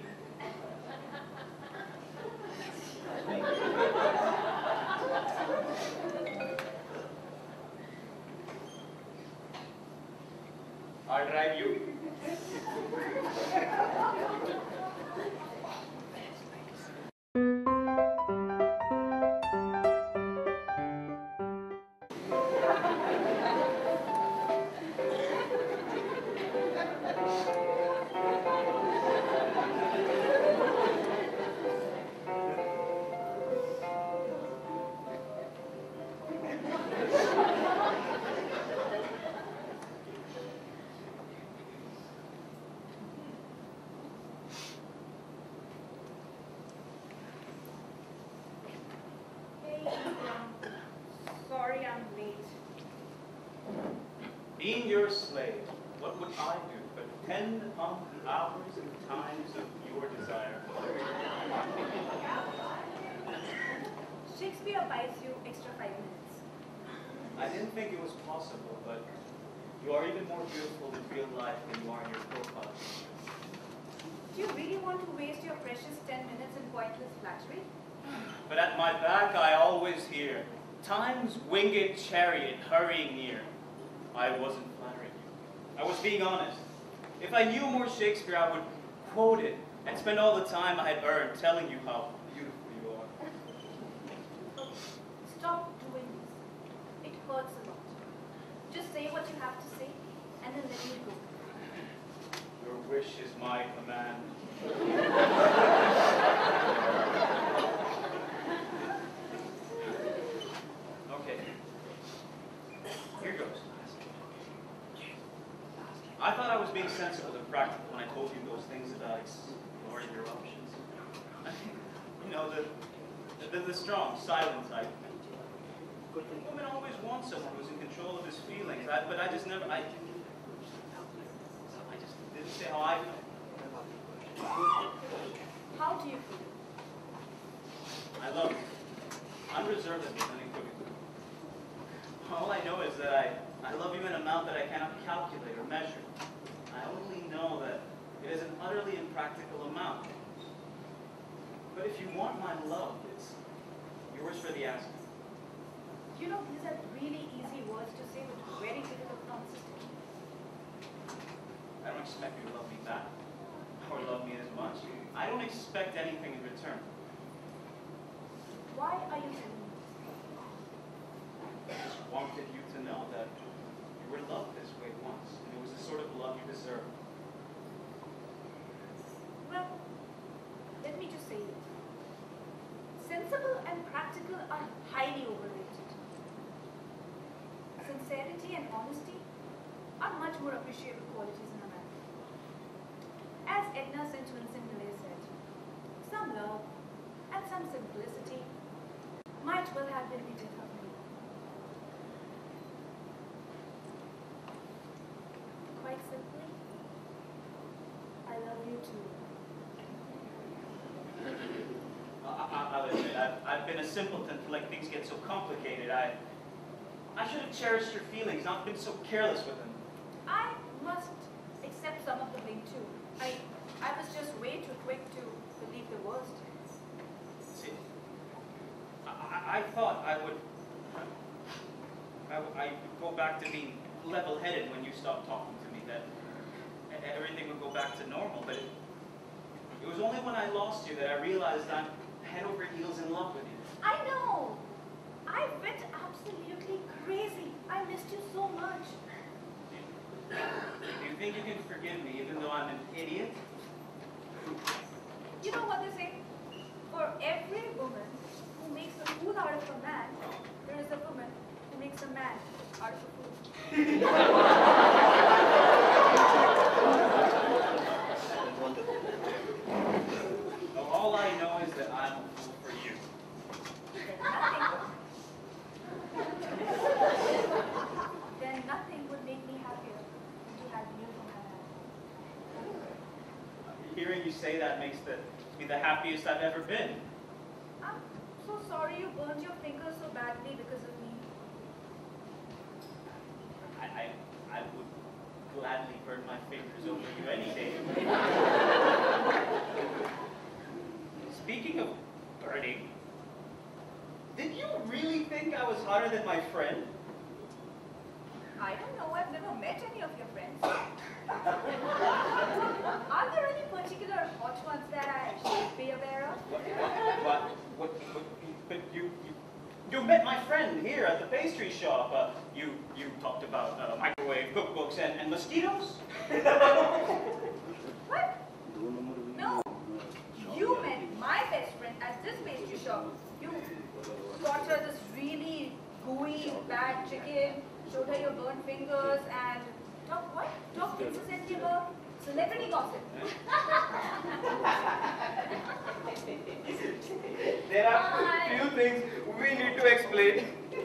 Being your slave, what would I do but depend upon the hours and times of your desire? Shakespeare buys you extra 5 minutes. I didn't think it was possible, but you are even more beautiful in real life than you are in your profile. Do you really want to waste your precious 10 minutes in pointless flattery? But at my back I always hear, time's winged chariot hurrying near. I wasn't flattering you. I was being honest. If I knew more Shakespeare, I would quote it and spend all the time I had earned telling you how beautiful you are. Stop doing this. It hurts a lot. Just say what you have to say and then let me go. Your wish is my command. Okay. Here goes. I thought I was being sensible and practical when I told you those things about exploring your options. You know, the strong, silent type. Women always want someone who's in control of his feelings, but I just never, I just didn't say how I felt. How do you feel? I love you. Unreservedly and unequivocally. All I know is that I love you in an amount that I cannot calculate or measure. I only know that it is an utterly impractical amount. But if you want my love, it's yours for the asking. You know, these are really easy words to say, but very difficult to understand. I don't expect you to love me back, or love me as much. I don't expect anything in return. Why are you telling me I just wanted you to know that you were loved this way once, and it was the sort of love you deserved. this? Well, let me just say it. Sensible and practical are highly overrated. Sincerity and honesty are much more appreciable qualities in a man. As Edna St. Vincent Millay said, some love and some simplicity might well have been the death of me. Quite simply, I love you too. I'll admit, I've been a simpleton to let things get so complicated. I should have cherished your feelings, not been so careless with them. I must accept some of the blame too. I was just way too quick to believe the worst. See, I thought I would go back to being level-headed when you stopped talking to me, that everything would go back to normal, but it was only when I lost you that I realized I'm head over heels in love with you. I know! I went absolutely crazy. I missed you so much. Do you think you can forgive me even though I'm an idiot? You know what they say? For every woman who makes a fool out of a man, there is a woman who makes a man out of a fool. Well, all I know is that I'm a fool for you. Then nothing would make me happier than to have you in my life. Hearing you say that makes me the happiest I've ever been. I'm so sorry you burned your fingers so badly because of me. I would gladly burn my fingers over you any day. Speaking of burning, did you really think I was hotter than my friend? I don't know. I've never met any of your friends. Are there any particular hot ones that I should be aware of? But you met my friend here at the pastry shop. You talked about microwave cookbooks and mosquitoes? What? No. You met my best friend at this pastry shop. You got her this really gooey, bad chicken, showed her your burnt fingers, and talked incessantly about celebrity gossip. There are few things we need to explain.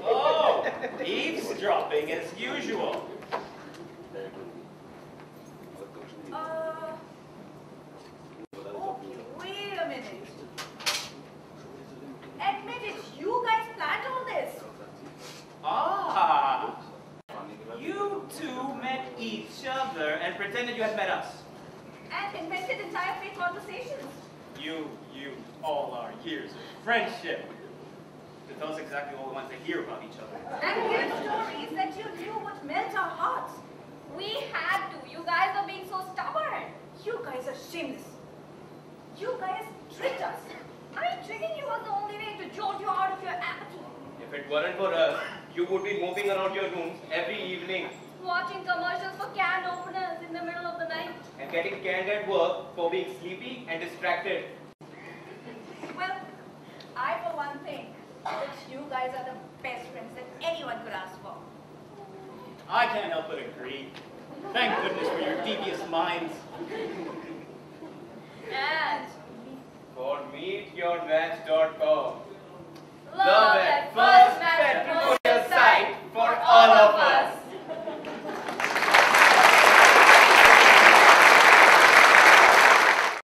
Oh, eavesdropping as usual. pretended you had met us. And invented entire fake conversations. You, all our years of friendship. To tell us exactly what we want to hear about each other. And weird stories that you knew would melt our hearts. We had to. You guys are being so stubborn. You guys are shameless. You guys tricked us. I mean, tricking you was the only way to jolt you out of your apathy. If it weren't for us, you would be moving around your rooms every evening Watching commercials for can openers in the middle of the night. and getting canned at work for being sleepy and distracted. Well, I for one think that you guys are the best friends that anyone could ask for. I can't help but agree. Thank goodness for your devious minds.